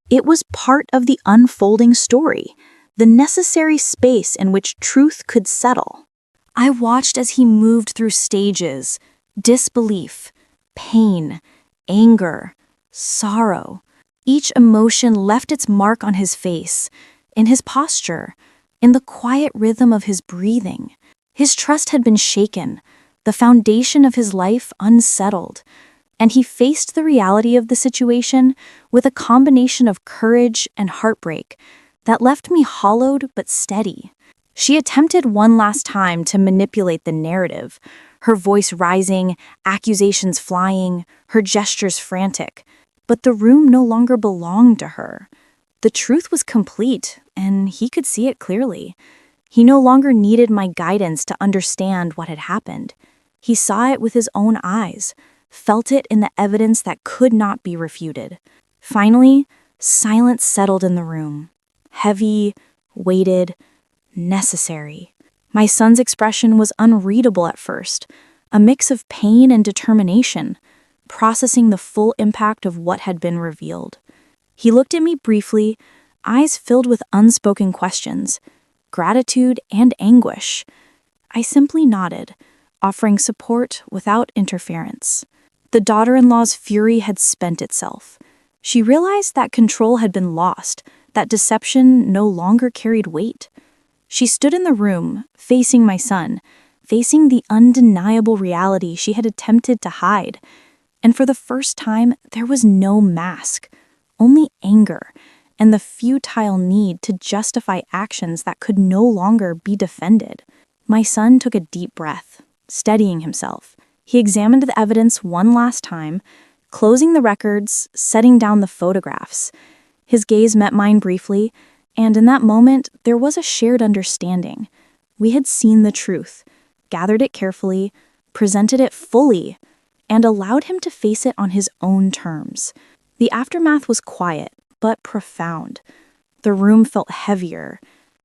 S3: It was part of the unfolding story, the necessary space in which truth could settle. I watched as he moved through stages: disbelief, pain, anger, sorrow. Each emotion left its mark on his face, in his posture, in the quiet rhythm of his breathing. His trust had been shaken, the foundation of his life unsettled, and he faced the reality of the situation with a combination of courage and heartbreak that left me hollowed but steady. She attempted one last time to manipulate the narrative, her voice rising, accusations flying, her gestures frantic. But the room no longer belonged to her. The truth was complete, and he could see it clearly. He no longer needed my guidance to understand what had happened. He saw it with his own eyes, felt it in the evidence that could not be refuted. Finally, silence settled in the room. Heavy, weighted, necessary. My son's expression was unreadable at first, a mix of pain and determination, processing the full impact of what had been revealed. He looked at me briefly, eyes filled with unspoken questions, gratitude and anguish. I simply nodded, offering support without interference. The daughter-in-law's fury had spent itself. She realized that control had been lost, that deception no longer carried weight. She stood in the room, facing my son, facing the undeniable reality she had attempted to hide. And for the first time, there was no mask, only anger, and the futile need to justify actions that could no longer be defended. My son took a deep breath, steadying himself. He examined the evidence one last time, closing the records, setting down the photographs. His gaze met mine briefly, and in that moment, there was a shared understanding. We had seen the truth, gathered it carefully, presented it fully, and allowed him to face it on his own terms. The aftermath was quiet, but profound. The room felt heavier,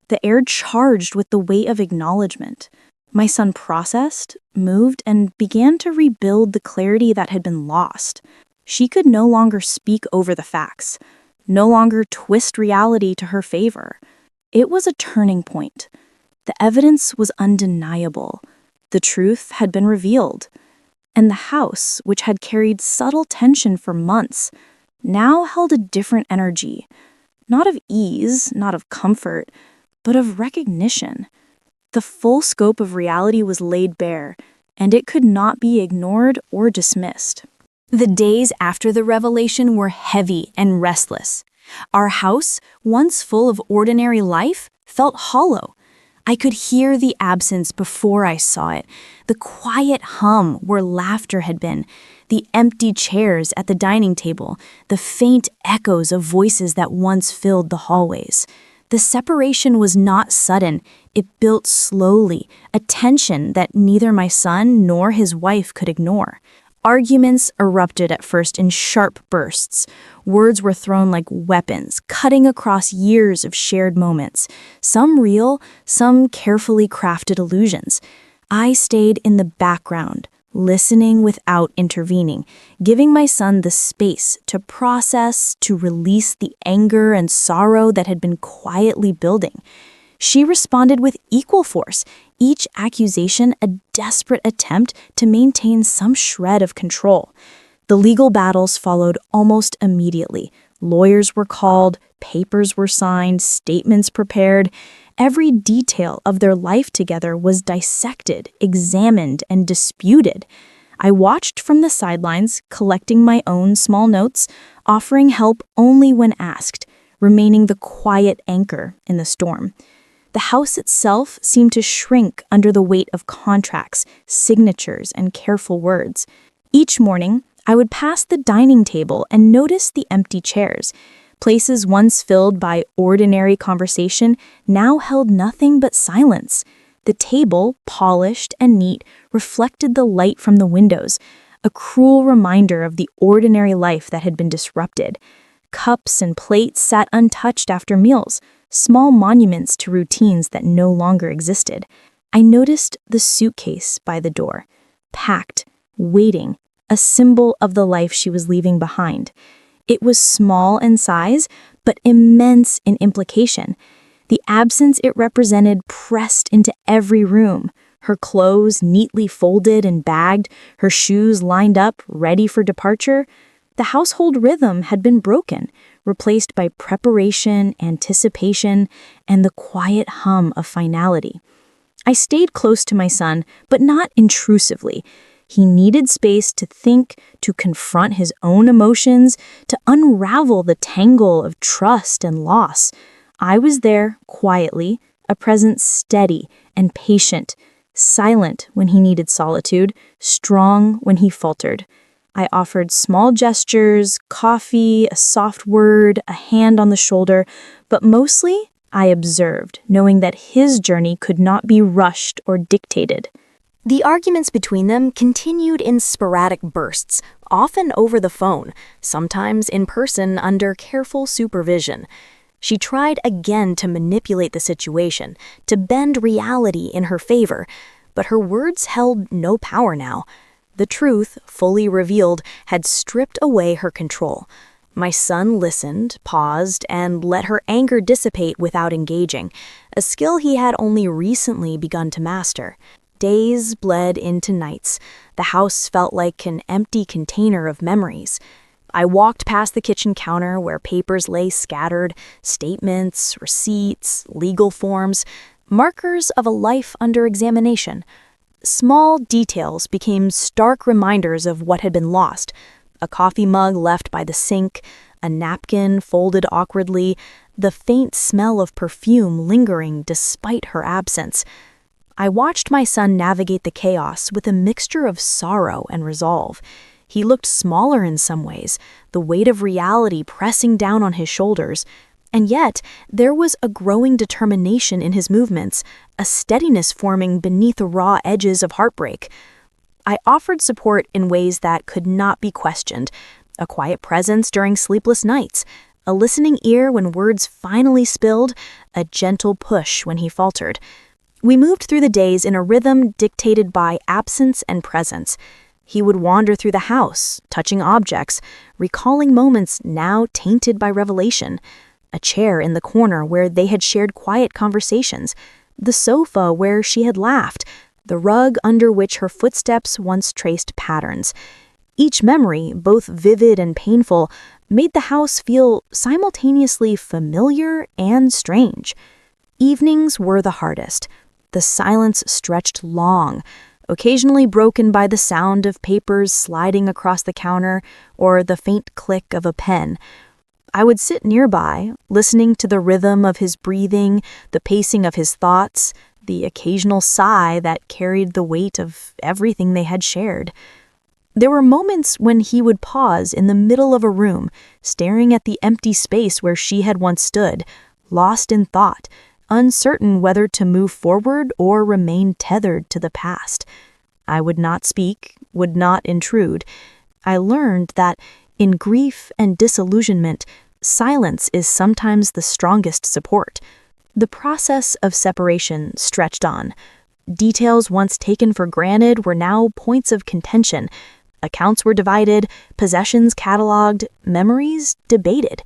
S3: the air charged with the weight of acknowledgement. My son processed, moved, and began to rebuild the clarity that had been lost. She could no longer speak over the facts, no longer twist reality to her favor. It was a turning point. The evidence was undeniable. The truth had been revealed. And the house, which had carried subtle tension for months, now held a different energy, not of ease, not of comfort, but of recognition. The full scope of reality was laid bare, and it could not be ignored or dismissed. The days after the revelation were heavy and restless. Our house, once full of ordinary life, felt hollow. I could hear the absence before I saw it, the quiet hum where laughter had been, the empty chairs at the dining table, the faint echoes of voices that once filled the hallways. The separation was not sudden, it built slowly, a tension that neither my son nor his wife could ignore. Arguments erupted at first in sharp bursts. Words were thrown like weapons, cutting across years of shared moments, some real, some carefully crafted illusions. I stayed in the background, listening without intervening, giving my son the space to process, to release the anger and sorrow that had been quietly building. She responded with equal force, each accusation a desperate attempt to maintain some shred of control. The legal battles followed almost immediately. Lawyers were called, papers were signed, statements prepared. Every detail of their life together was dissected, examined, and disputed. I watched from the sidelines, collecting my own small notes, offering help only when asked.
S1: remaining the quiet anchor in the storm. The house itself seemed to shrink under the weight of contracts, signatures, and careful words. Each morning, I would pass the dining table and notice the empty chairs. Places once filled by ordinary conversation now held nothing but silence. The table, polished and neat, reflected the light from the windows, a cruel reminder of the ordinary life that had been disrupted. Cups and plates sat untouched after meals, small monuments to routines that no longer existed. I noticed the suitcase by the door, packed, waiting, a symbol of the life she was leaving behind. It was small in size, but immense in implication. The absence it represented pressed into every room. Her clothes neatly folded and bagged, her shoes lined up, ready for departure. The household rhythm had been broken, replaced by preparation, anticipation, and the quiet hum of finality. I stayed close to my son, but not intrusively. He needed space to think, to confront his own emotions, to unravel the tangle of trust and loss. I was there, quietly, a presence steady and patient, silent when he needed solitude, strong when he faltered. I offered small gestures, coffee, a soft word, a hand on the shoulder, but mostly I observed, knowing that his journey could not be rushed or dictated.
S2: The arguments between them continued in sporadic bursts, often over the phone, sometimes in person under careful supervision. She tried again to manipulate the situation, to bend reality in her favor, but her words held no power now. The truth, fully revealed, had stripped away her control. My son listened, paused, and let her anger dissipate without engaging, a skill he had only recently begun to master. Days bled into nights. The house felt like an empty container of memories. I walked past the kitchen counter where papers lay scattered, statements, receipts, legal forms, markers of a life under examination. Small details became stark reminders of what had been lost. A coffee mug left by the sink, a napkin folded awkwardly, the faint smell of perfume lingering despite her absence. I watched my son navigate the chaos with a mixture of sorrow and resolve. He looked smaller in some ways, the weight of reality pressing down on his shoulders. And yet, there was a growing determination in his movements, a steadiness forming beneath the raw edges of heartbreak. I offered support in ways that could not be questioned, a quiet presence during sleepless nights, a listening ear when words finally spilled, a gentle push when he faltered. We moved through the days in a rhythm dictated by absence and presence. He would wander through the house, touching objects, recalling moments now tainted by revelation. A chair in the corner where they had shared quiet conversations, the sofa where she had laughed, the rug under which her footsteps once traced patterns. Each memory, both vivid and painful, made the house feel simultaneously familiar and strange. Evenings were the hardest. The silence stretched long, occasionally broken by the sound of papers sliding across the counter or the faint click of a pen. I would sit nearby, listening to the rhythm of his breathing, the pacing of his thoughts, the occasional sigh that carried the weight of everything they had shared. There were moments when he would pause in the middle of a room, staring at the empty space where she had once stood, lost in thought, uncertain whether to move forward or remain tethered to the past. I would not speak, would not intrude. I learned that in grief and disillusionment, silence is sometimes the strongest support. The process of separation stretched on. Details once taken for granted were now points of contention. Accounts were divided, possessions catalogued, memories debated.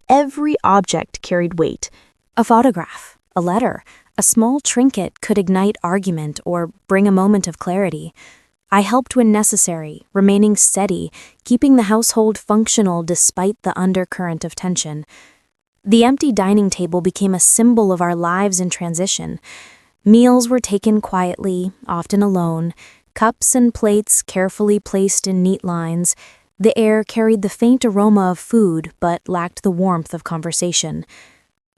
S2: Every object carried weight. A photograph, a letter, a small trinket could ignite argument or bring a moment of clarity. I helped when necessary, remaining steady, keeping the household functional despite the undercurrent of tension. The empty dining table became a symbol of our lives in transition. Meals were taken quietly, often alone, cups and plates carefully placed in neat lines. The air carried the faint aroma of food but lacked the warmth of conversation.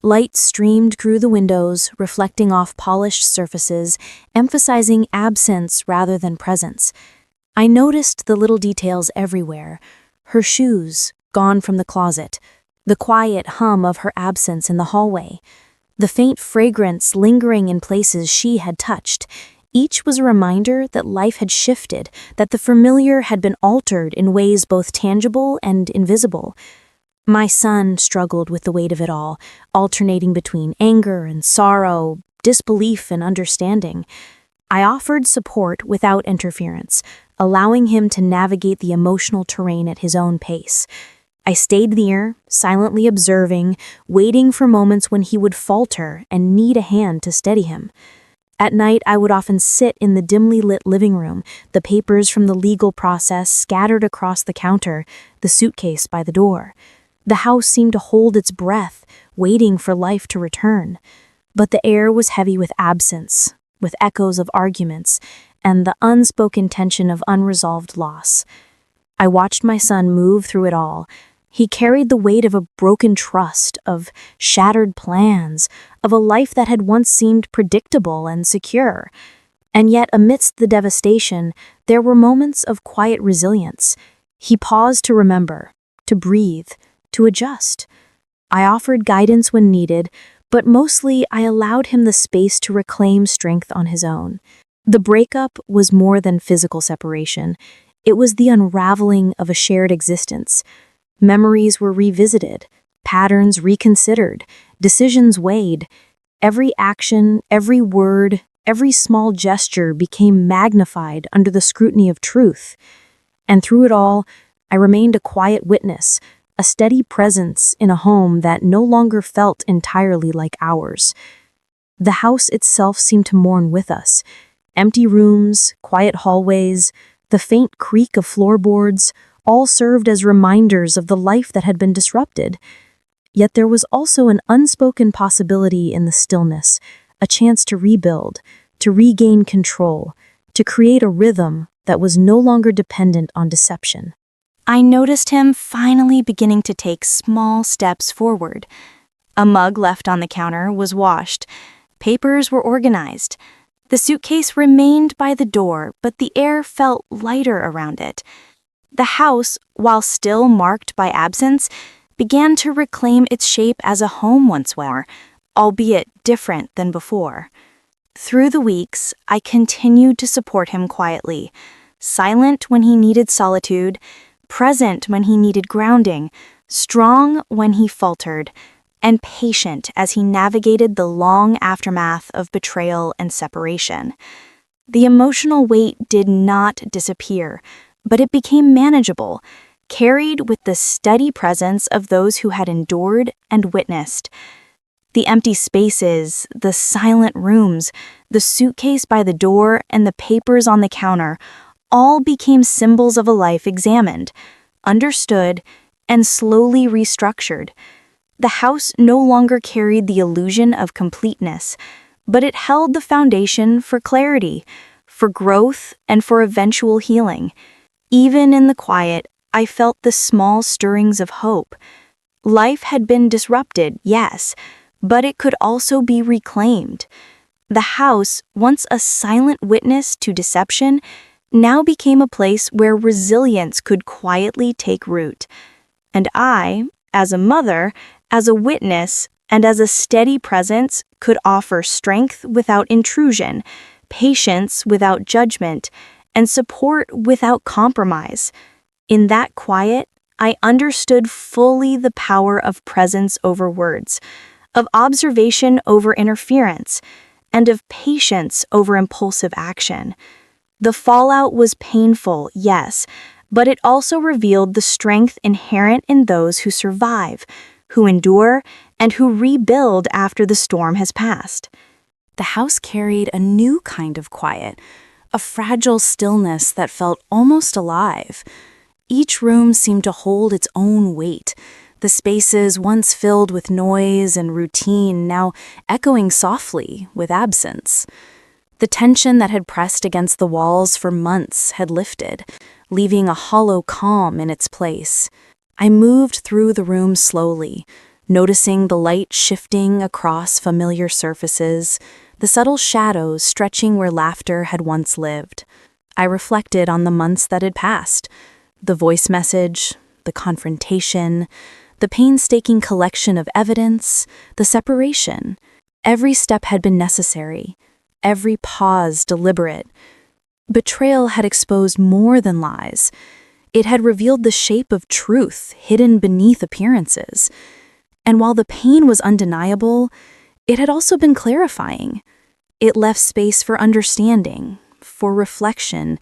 S2: Light streamed through the windows, reflecting off polished surfaces, emphasizing absence rather than presence. I noticed the little details everywhere. Her shoes, gone from the closet. The quiet hum of her absence in the hallway. The faint fragrance lingering in places she had touched. Each was a reminder that life had shifted, that the familiar had been altered in ways both tangible and invisible. My son struggled with the weight of it all, alternating between anger and sorrow, disbelief and understanding. I offered support without interference, allowing him to navigate the emotional terrain at his own pace. I stayed near, silently observing, waiting for moments when he would falter and need a hand to steady him. At night, I would often sit in the dimly lit living room, the papers from the legal process scattered across the counter, the suitcase by the door. The house seemed to hold its breath, waiting for life to return. But the air was heavy with absence, with echoes of arguments, and the unspoken tension of unresolved loss. I watched my son move through it all. He carried the weight of a broken trust, of shattered plans, of a life that had once seemed predictable and secure. And yet, amidst the devastation, there were moments of quiet resilience. He paused to remember, to breathe, to adjust. I offered guidance when needed, but mostly I allowed him the space to reclaim strength on his own. The breakup was more than physical separation. It was the unraveling of a shared existence. Memories were revisited, patterns reconsidered, decisions weighed. Every action, every word, every small gesture became magnified under the scrutiny of truth. And through it all, I remained a quiet witness, a steady presence in a home that no longer felt entirely like ours. The house itself seemed to mourn with us. Empty rooms, quiet hallways, the faint creak of floorboards, all served as reminders of the life that had been disrupted. Yet there was also an unspoken possibility in the stillness, a chance to rebuild, to regain control, to create a rhythm that was no longer dependent on deception. I noticed him finally beginning to take small steps forward. A mug left on the counter was washed. Papers were organized. The suitcase remained by the door, but the air felt lighter around it. The house, while still marked by absence, began to reclaim its shape as a home once were, albeit different than before. Through the weeks, I continued to support him quietly, silent when he needed solitude, present when he needed grounding, strong when he faltered, and patient as he navigated the long aftermath of betrayal and separation. The emotional weight did not disappear, but it became manageable, carried with the steady presence of those who had endured and witnessed. The empty spaces, the silent rooms, the suitcase by the door, and the papers on the counter all became symbols of a life examined, understood, and slowly restructured. The house no longer carried the illusion of completeness, but it held the foundation for clarity, for growth, and for eventual healing. Even in the quiet, I felt the small stirrings of hope. Life had been disrupted, yes, but it could also be reclaimed. The house, once a silent witness to deception, now became a place where resilience could quietly take root. And I, as a mother, as a witness, and as a steady presence, could offer strength without intrusion, patience without judgment, and support without compromise. In that quiet, I understood fully the power of presence over words, of observation over interference, and of patience over impulsive action. The fallout was painful, yes, but it also revealed the strength inherent in those who survive, who endure, and who rebuild after the storm has passed.
S3: The house carried a new kind of quiet, a fragile stillness that felt almost alive. Each room seemed to hold its own weight, the spaces once filled with noise and routine now echoing softly with absence. The tension that had pressed against the walls for months had lifted.
S2: leaving a hollow calm in its place. I moved through the room slowly, noticing the light shifting across familiar surfaces, the subtle shadows stretching where laughter had once lived. I reflected on the months that had passed, the voice message, the confrontation, the painstaking collection of evidence, the separation. Every step had been necessary, every pause deliberate. Betrayal had exposed more than lies. It had revealed the shape of truth hidden beneath appearances. And while the pain was undeniable, it had also been clarifying. It left space for understanding, for reflection,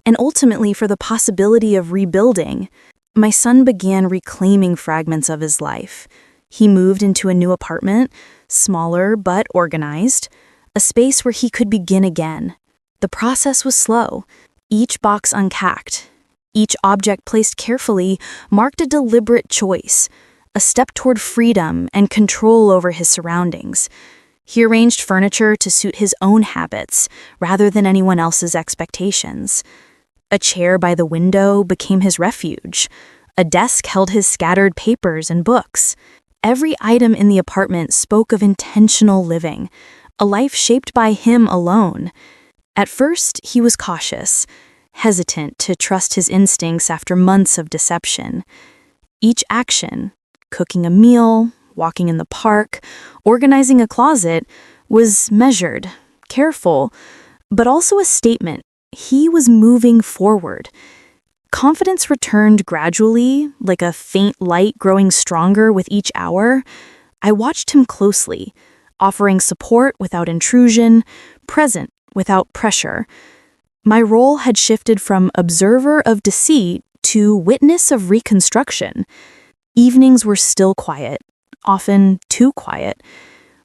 S2: and ultimately for the possibility of rebuilding. My son began reclaiming fragments of his life. He moved into a new apartment, smaller but organized, a space where he could begin again. The process was slow, each box unpacked, each object placed carefully marked a deliberate choice, a step toward freedom and control over his surroundings. He arranged furniture to suit his own habits rather than anyone else's expectations. A chair by the window became his refuge. A desk held his scattered papers and books. Every item in the apartment spoke of intentional living, a life shaped by him alone. At first, he was cautious, hesitant to trust his instincts after months of deception. Each action, cooking a meal, walking in the park, organizing a closet, was measured, careful, but also a statement. He was moving forward. Confidence returned gradually, like a faint light growing stronger with each hour. I watched him closely, offering support without intrusion, present without pressure. My role had shifted from observer of deceit to witness of reconstruction. Evenings were still quiet, often too quiet.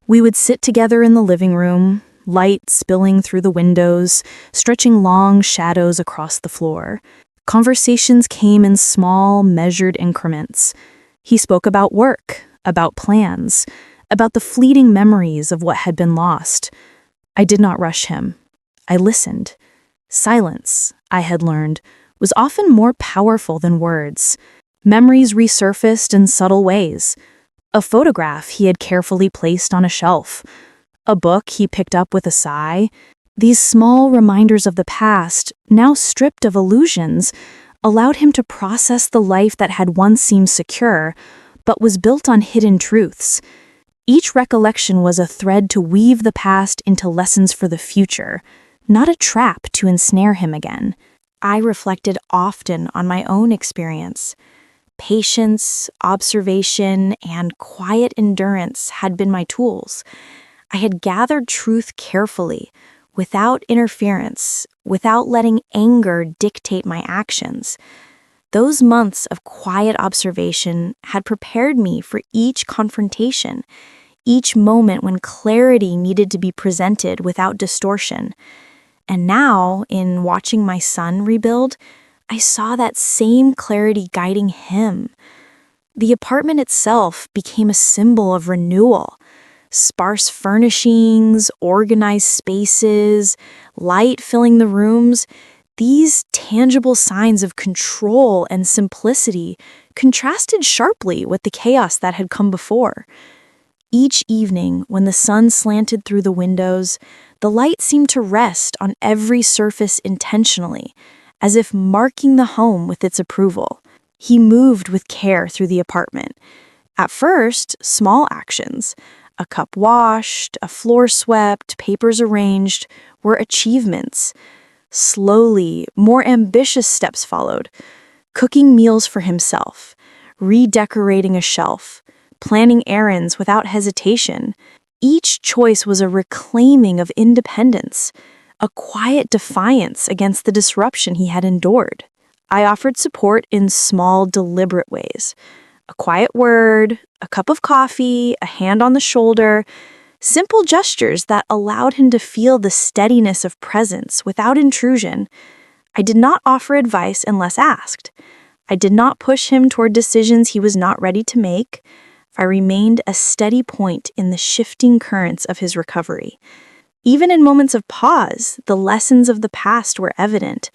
S2: We would sit together in the living room, light spilling through the windows, stretching long shadows across the floor. Conversations came in small, measured increments. He spoke about work, about plans, about the fleeting memories of what had been lost. I did not rush him. I listened. Silence, I had learned, was often more powerful than words. Memories resurfaced in subtle ways. A photograph he had carefully placed on a shelf. A book he picked up with a sigh. These small reminders of the past, now stripped of illusions, allowed him to process the life that had once seemed secure, but was built on hidden truths. Each recollection was a thread to weave the past into lessons for the future, not a trap to ensnare him again. I reflected often on my own experience. Patience, observation, and quiet endurance had been my tools. I had gathered truth carefully, without interference, without letting anger dictate my actions. Those months of quiet observation had prepared me for each confrontation, each moment when clarity needed to be presented without distortion. And now, in watching my son rebuild, I saw that same clarity guiding him. The apartment itself became a symbol of renewal. Sparse furnishings, organized spaces, light filling the rooms, these tangible signs of control and simplicity contrasted sharply with the chaos that had come before. Each evening, when the sun slanted through the windows, the light seemed to rest on every surface intentionally, as if marking the home with its approval. He moved with care through the apartment. At first, small actions, a cup washed, a floor swept, papers arranged, were achievements. Slowly, more ambitious steps followed. Cooking meals for himself, redecorating a shelf, planning errands without hesitation. Each choice was a reclaiming of independence, a quiet defiance against the disruption he had endured. I offered support in small, deliberate ways. A quiet word, a cup of coffee, a hand on the shoulder, simple gestures that allowed him to feel the steadiness of presence without intrusion. I did not offer advice unless asked. I did not push him toward decisions he was not ready to make. I remained a steady point in the shifting currents of his recovery. Even in moments of pause, the lessons of the past were evident.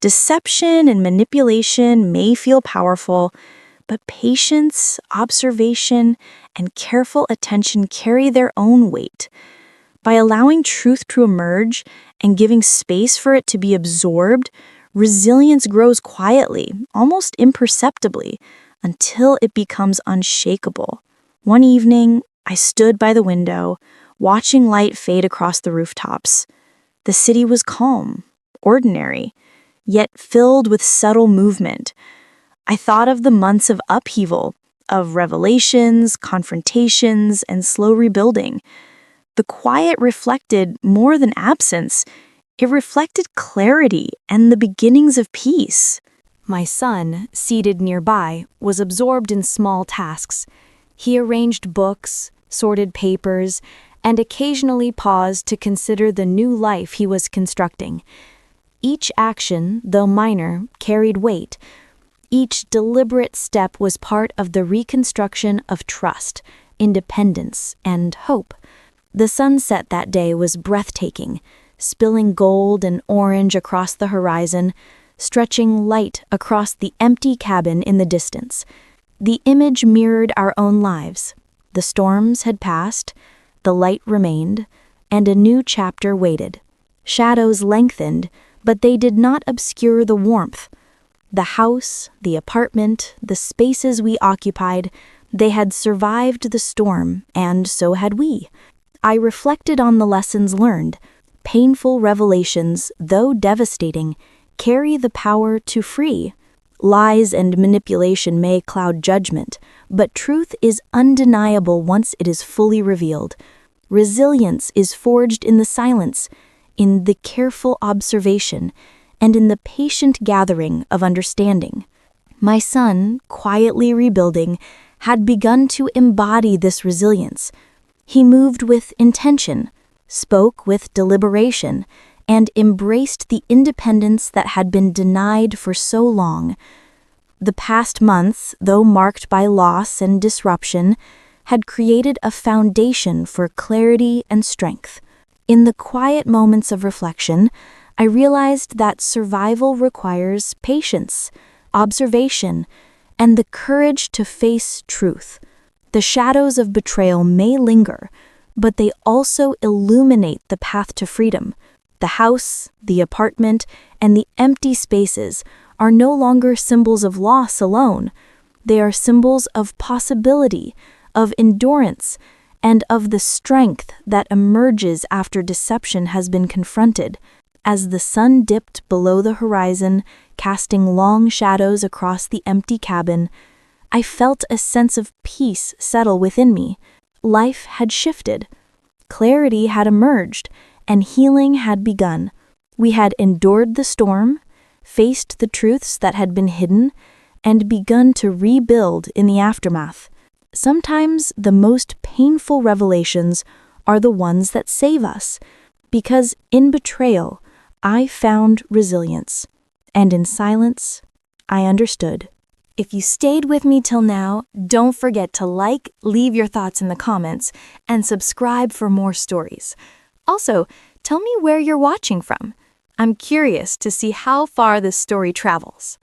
S1: Deception and manipulation may feel powerful, but patience, observation, and careful attention carry their own weight. By allowing truth to emerge and giving space for it to be absorbed, resilience grows quietly, almost imperceptibly, until it becomes unshakable. One evening, I stood by the window, watching light fade across the rooftops. The city was calm, ordinary, yet filled with subtle movement. I thought of the months of upheaval, of revelations, confrontations, and slow rebuilding. The quiet reflected more than absence. It reflected clarity and the beginnings of peace.
S2: My son, seated nearby, was absorbed in small tasks. He arranged books, sorted papers, and occasionally paused to consider the new life he was constructing. Each action, though minor, carried weight. Each deliberate step was part of the reconstruction of trust, independence, and hope. The sunset that day was breathtaking, spilling gold and orange across the horizon, stretching light across the empty cabin in the distance. The image mirrored our own lives. The storms had passed, the light remained, and a new chapter waited. Shadows lengthened, but they did not obscure the warmth. The house, the apartment, the spaces we occupied, they had survived the storm, and so had we. I reflected on the lessons learned. Painful revelations, though devastating, carry the power to free. Lies and manipulation may cloud judgment, but truth is undeniable once it is fully revealed. Resilience is forged in the silence, in the careful observation, and in the patient gathering of understanding. My son, quietly rebuilding, had begun to embody this resilience. He moved with intention, spoke with deliberation, and embraced the independence that had been denied for so long. The past months, though marked by loss and disruption, had created a foundation for clarity and strength. In the quiet moments of reflection, I realized that survival requires patience, observation, and the courage to face truth. The shadows of betrayal may linger, but they also illuminate the path to freedom. The house, the apartment, and the empty spaces are no longer symbols of loss alone. They are symbols of possibility, of endurance, and of the strength that emerges after deception has been confronted. As the sun dipped below the horizon, casting long shadows across the empty cabin, I felt a sense of peace settle within me. Life had shifted. Clarity had emerged, and healing had begun. We had endured the storm, faced the truths that had been hidden, and begun to rebuild in the aftermath. Sometimes the most painful revelations are the ones that save us, because in betrayal, I found resilience, and in silence, I understood. If you stayed with me till now, don't forget to like, leave your thoughts in the comments, and subscribe for more stories. Also, tell me where you're watching from. I'm curious to see how far this story travels.